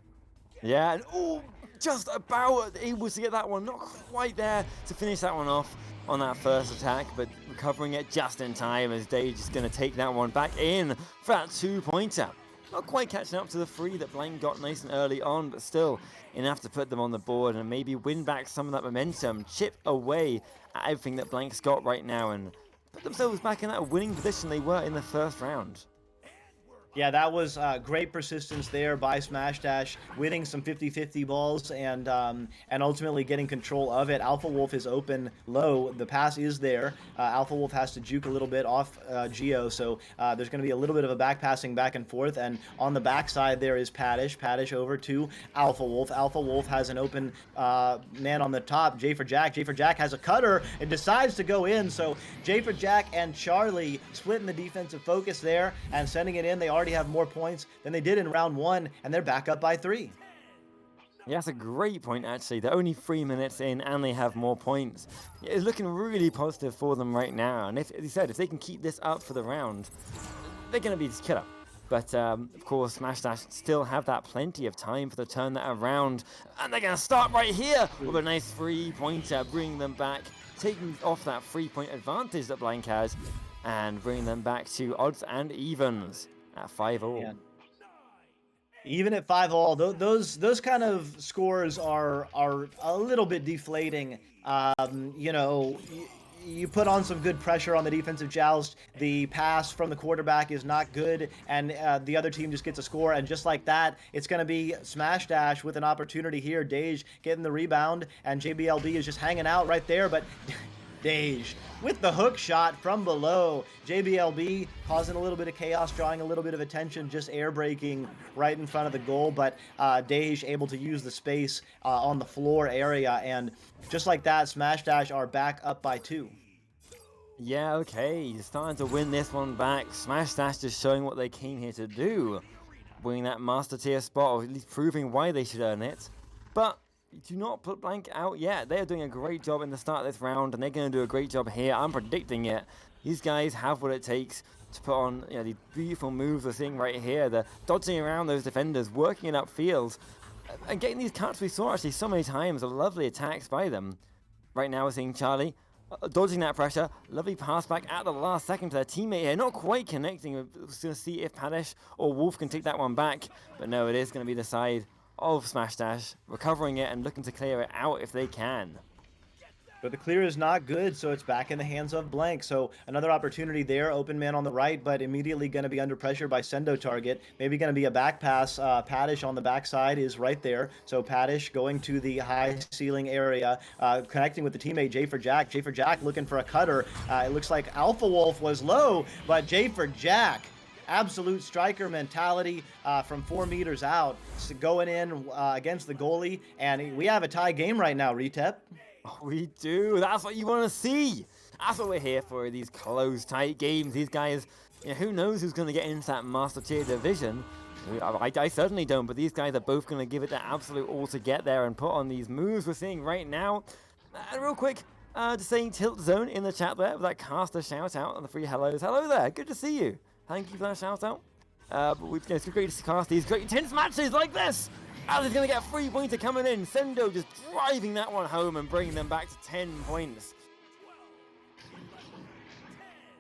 Yeah, and just about able to get that one, not quite there to finish that one off on that first attack, but recovering it just in time as Dage is going to take that one back in for that 2-pointer. Not quite catching up to the 3 that Blank got nice and early on, but still enough to put them on the board and maybe win back some of that momentum, chip away at everything that Blank's got right now and put themselves back in that winning position they were in the first round. Yeah, that was great persistence there by Smash Dash, winning some 50-50 balls and ultimately getting control of it. Alpha Wolf is open low. The pass is there. Alpha Wolf has to juke a little bit off Geo, so there's going to be a little bit of a back passing back and forth. And on the backside there is Paddish. Paddish over to Alpha Wolf. Alpha Wolf has an open man on the top, J for Jack. J for Jack has a cutter and decides to go in. So J for Jack and Charlie splitting the defensive focus there and sending it in. They already have more points than they did in round 1, and they're back up by 3. Yeah, that's a great point, actually. They're only 3 minutes in, and they have more points. It's looking really positive for them right now. And as you said, if they can keep this up for the round, they're going to be just killer. But, of course, Smash Dash still have that plenty of time for to turn that around. And they're going to start right here with a nice 3-pointer, bringing them back, taking off that 3-point advantage that Blank has, and bringing them back to odds and evens at 5-all. Yeah. Even at 5-all, those kind of scores are a little bit deflating. You put on some good pressure on the defensive joust. The pass from the quarterback is not good, and the other team just gets a score. And just like that, it's going to be Smash Dash with an opportunity here. Dage getting the rebound, and JBLB is just hanging out right there, but Dage with the hook shot from below. JBLB causing a little bit of chaos, drawing a little bit of attention, just air braking right in front of the goal, but Dage able to use the space on the floor area, and just like that, Smash Dash are back up by 2. Yeah, okay, he's starting to win this one back. Smash Dash just showing what they came here to do. Winning that Master Tier spot, or at least proving why they should earn it. But do not put Blank out yet. They are doing a great job in the start of this round, and they're going to do a great job here. I'm predicting it. These guys have what it takes to put on these beautiful moves we're seeing right here. They're dodging around those defenders, working it upfield, and getting these cuts we saw actually so many times. Lovely attacks by them. Right now we're seeing Charlie dodging that pressure. Lovely pass back at the last second to their teammate here. Not quite connecting. We're going to see if Paddish or Wolf can take that one back. But no, it is going to be the side of Smash Dash, recovering it and looking to clear it out if they can. But the clear is not good, so it's back in the hands of Blank. So another opportunity there, open man on the right, but immediately going to be under pressure by Sendo target. Maybe going to be a back pass. Paddish on the backside is right there. So Paddish going to the high ceiling area, connecting with the teammate J for Jack. J for Jack looking for a cutter. It looks like Alpha Wolf was low, but J for Jack, absolute striker mentality from 4 meters out, going in against the goalie, and we have a tie game right now, Retep. We do. That's what you want to see. That's what we're here for, these close, tight games. These guys, who knows who's going to get into that Master Tier division. I certainly don't, but these guys are both going to give it their absolute all to get there and put on these moves we're seeing right now. And real quick, just saying Tilt Zone in the chat there with that caster shout out and the 3 hellos. Hello there, good to see you. Thank you for that shout out. But it's great to cast these great intense matches like this. Ali's going to get a 3-pointer coming in. Sendo just driving that one home and bringing them back to 10 points.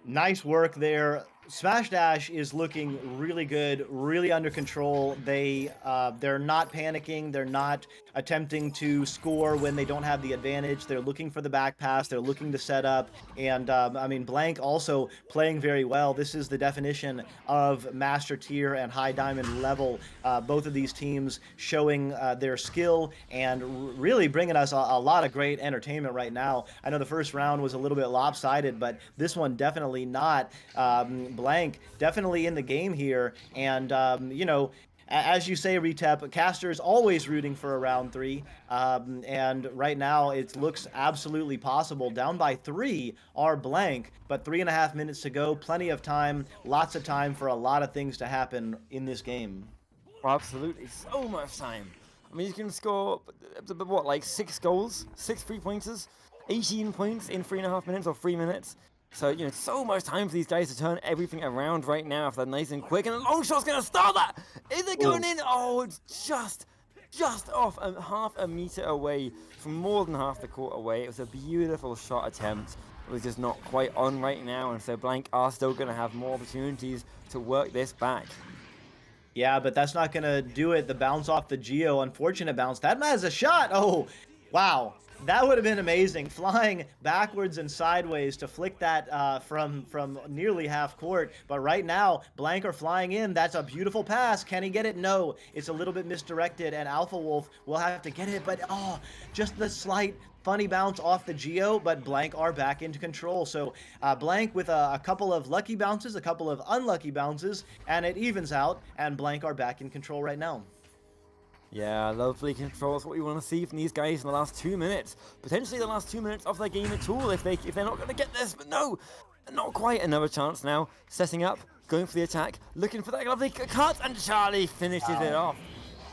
Nice work there. Smash Dash is looking really good, really under control. They're not panicking. They're not attempting to score when they don't have the advantage. They're looking for the back pass. They're looking to set up. And I mean, Blank also playing very well. This is the definition of master tier and high diamond level. Both of these teams showing their skill and really bringing us a lot of great entertainment right now. I know the first round was a little bit lopsided, but this one definitely not. Blank definitely in the game here. And, you know, as you say, Retep, Caster's always rooting for a round 3, and right now it looks absolutely possible. Down by 3 are Blank, but 3.5 minutes to go, plenty of time, lots of time for a lot of things to happen in this game. Absolutely, so much time. I mean, you can score, what, like 6 goals, 6 3-pointers, 18 points in 3.5 minutes or 3 minutes. So, you know, so much time for these guys to turn everything around right now if they're nice and quick. And a long shot's going to start that. Is it going in? Oh, it's just off half a meter away from more than half the court away. It was a beautiful shot attempt. It was just not quite on right now. And so Blank are still going to have more opportunities to work this back. Yeah, but that's not going to do it. The bounce off the Geo, unfortunate bounce. That has a shot. Oh, wow. That would have been amazing, flying backwards and sideways to flick that from nearly half court. But right now, Blank are flying in. That's a beautiful pass. Can he get it? No. It's a little bit misdirected, and Alpha Wolf will have to get it. But, oh, just the slight funny bounce off the Geo, but Blank are back into control. So Blank with a couple of lucky bounces, a couple of unlucky bounces, and it evens out, and Blank are back in control right now. Yeah, lovely control. That's what we want to see from these guys in the last 2 minutes. Potentially the last 2 minutes of their game at all if they're not going to get this. But no, not quite. Another chance now. Setting up, going for the attack, looking for that lovely cut, and Charlie finishes it off.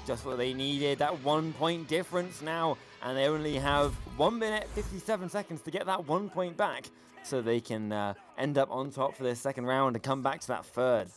Just what they needed. That 1 point difference now. And they only have 1 minute, 57 seconds to get that 1 point back. So they can end up on top for their second round and come back to that third.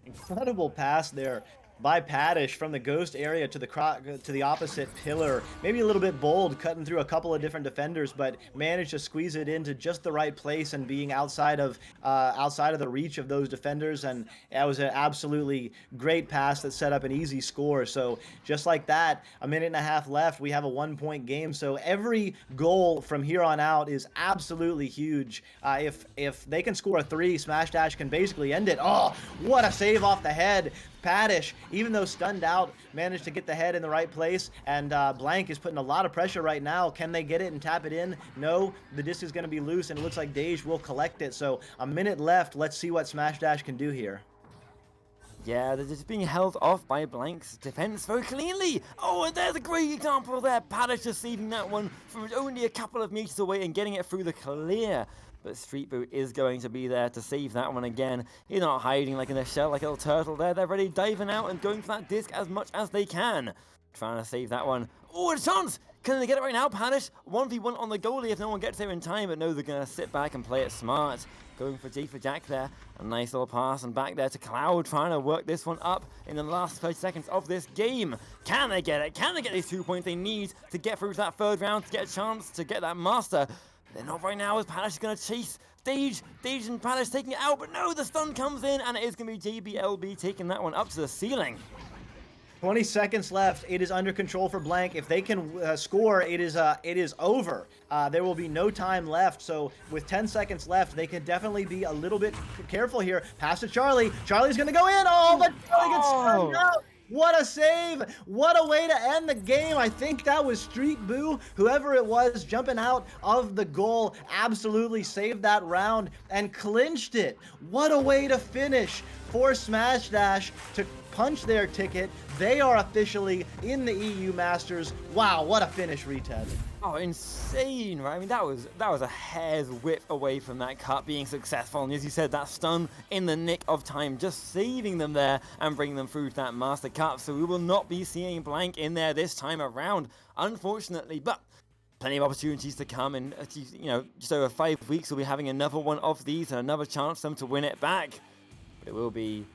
Incredible pass there by Paddish from the ghost area to the opposite pillar. Maybe a little bit bold, cutting through a couple of different defenders, but managed to squeeze it into just the right place and being outside of the reach of those defenders. And that was an absolutely great pass that set up an easy score. So just like that, 1.5 minutes left, we have a 1 point game. So every goal from here on out is absolutely huge. If they can score a 3, Smash Dash can basically end it. Oh, what a save off the head. Paddish, even though stunned out, managed to get the head in the right place, and Blank is putting a lot of pressure right now. Can they get it and tap it in? No, the disc is going to be loose, and it looks like Dej will collect it. So 1 minute left. Let's see what Smash Dash can do here. Yeah, they're just being held off by Blank's defense very cleanly. Oh, and there's a great example there. Paddish just saving that one from only a couple of meters away and getting it through the clear. But Street Boot is going to be there to save that one again. He's not hiding like in a shell like a little turtle there. They're ready diving out and going for that disc as much as they can. Trying to save that one. Oh, a chance! Can they get it right now, Paddish? 1v1 on the goalie if no one gets there in time. But no, they're going to sit back and play it smart. Going for J for Jack there. A nice little pass and back there to Cloud. Trying to work this one up in the last 30 seconds of this game. Can they get it? Can they get these 2 points they need to get through to that third round to get a chance to get that master? They're not right now as Paddish is going to chase Dej and Paddish taking it out, but no, the stun comes in and it is going to be JBLB taking that one up to the ceiling. 20 seconds left. It is under control for Blank. If they can score, it is over. There will be no time left. So with 10 seconds left, they can definitely be a little bit careful here. Pass to Charlie. Charlie's going to go in. Oh, but Charlie gets stunned out. What a save! What a way to end the game. I think that was Street Boo, whoever it was, jumping out of the goal, absolutely saved that round and clinched it. What a way to finish for Smash Dash to punch their ticket. They are officially in the EU Masters. Wow, what a finish, Retad. Oh, insane, right? I mean, that was a hair's width away from that cut being successful. And as you said, that stun in the nick of time, just saving them there and bringing them through to that Master Cup. So we will not be seeing Blank in there this time around, unfortunately. But plenty of opportunities to come. And, you know, just over 5 weeks, we'll be having another one of these and another chance for them to win it back. But it will be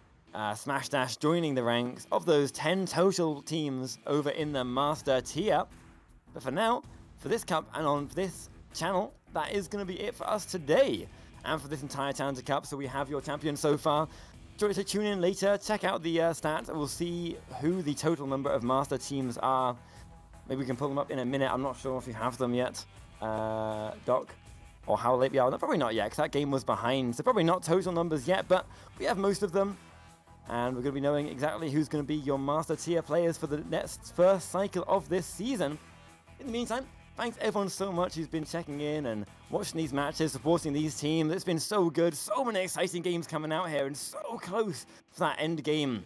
Smash Dash joining the ranks of those 10 total teams over in the Master tier. But for now, for this cup and on this channel, that is going to be it for us today. And for this entire Challenger Cup, so we have your champion so far. So tune in later, check out the stats, and we'll see who the total number of Master teams are. Maybe we can pull them up in a minute. I'm not sure if you have them yet, Doc, or how late we are. No, probably not yet, because that game was behind. So probably not total numbers yet, but we have most of them. And we're going to be knowing exactly who's going to be your Master Tier players for the first cycle of this season. In the meantime, thanks everyone so much who's been checking in and watching these matches, supporting these teams. It's been so good. So many exciting games coming out here and so close for that end game.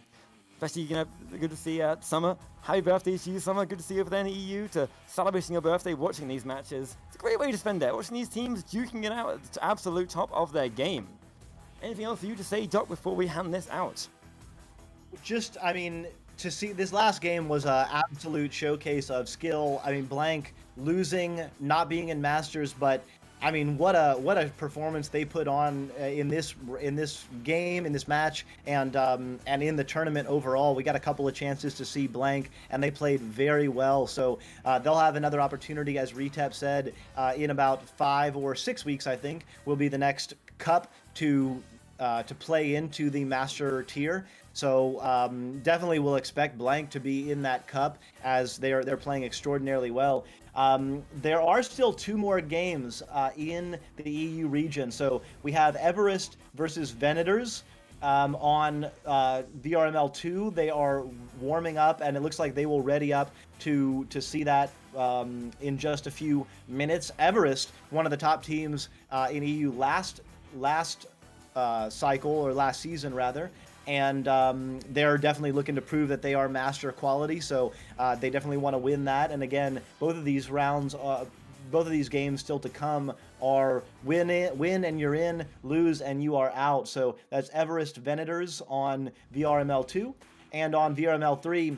Especially, good to see Summer. Happy birthday to you, Summer. Good to see you over there in the EU to celebrating your birthday, watching these matches. It's a great way to spend it, watching these teams duking it out at the absolute top of their game. Anything else for you to say, Doc, before we hand this out? Just, I mean, to see this last game was an absolute showcase of skill. I mean, Blank losing, not being in Masters, but I mean, what a performance they put on in this game, in this match, and in the tournament overall. We got a couple of chances to see Blank, and they played very well. So they'll have another opportunity, as Retep said, in about 5 or 6 weeks. I think will be the next cup to play into the Master tier. So definitely we'll expect Blank to be in that cup, as they're playing extraordinarily well. There are still 2 more games in the EU region. So we have Everest versus Venators on VRML 2. They are warming up, and it looks like they will ready up to see that in just a few minutes. Everest, one of the top teams in EU last cycle, or last season rather. And they're definitely looking to prove that they are master quality, so they definitely want to win that. And again, both of these rounds, both of these games still to come are win and you're in, lose and you are out. So that's Everest Venators on VRML 2, and on VRML 3.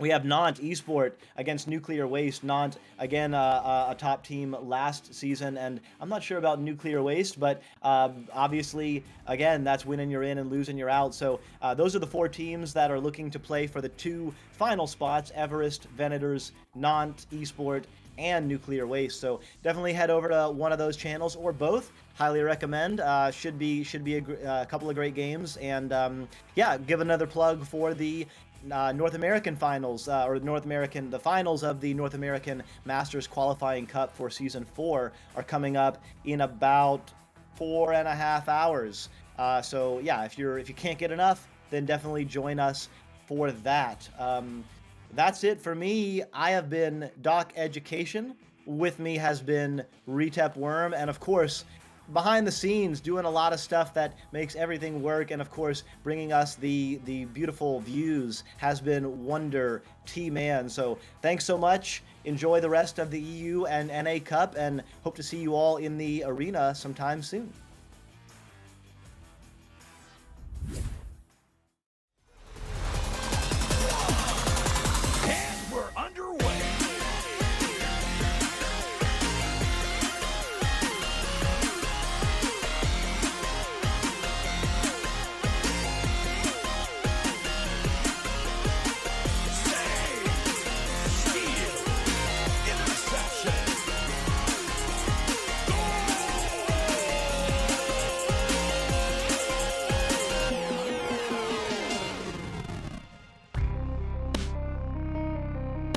We have Nantes Esport against Nuclear Waste. Nantes, again, a top team last season, and I'm not sure about Nuclear Waste, but obviously, again, that's winning you're in and losing you're out. So those are the 4 teams that are looking to play for the 2 final spots: Everest, Venators, Nantes Esport, and Nuclear Waste. So definitely head over to one of those channels, or both. Highly recommend. Should be a couple of great games, and yeah, give another plug for the North American finals, the finals of the North American Masters Qualifying Cup for Season 4 are coming up in about 4.5 hours. So yeah, if you can't get enough, then definitely join us for that. That's it for me. I have been Doc Education. With me has been Retep Worm, and of course, behind the scenes, doing a lot of stuff that makes everything work, and of course, bringing us the beautiful views has been Wonder T-Man. So thanks so much. Enjoy the rest of the EU and NA Cup, and hope to see you all in the arena sometime soon. And we're underway.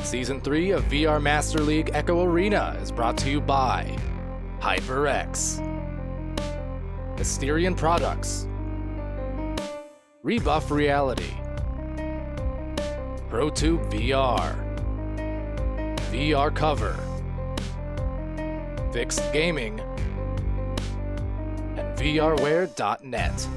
Season 3 of VR Master League Echo Arena is brought to you by HyperX, Asterion Products, Rebuff Reality, ProTube VR, VR Cover, Fixed Gaming, and VRware.net.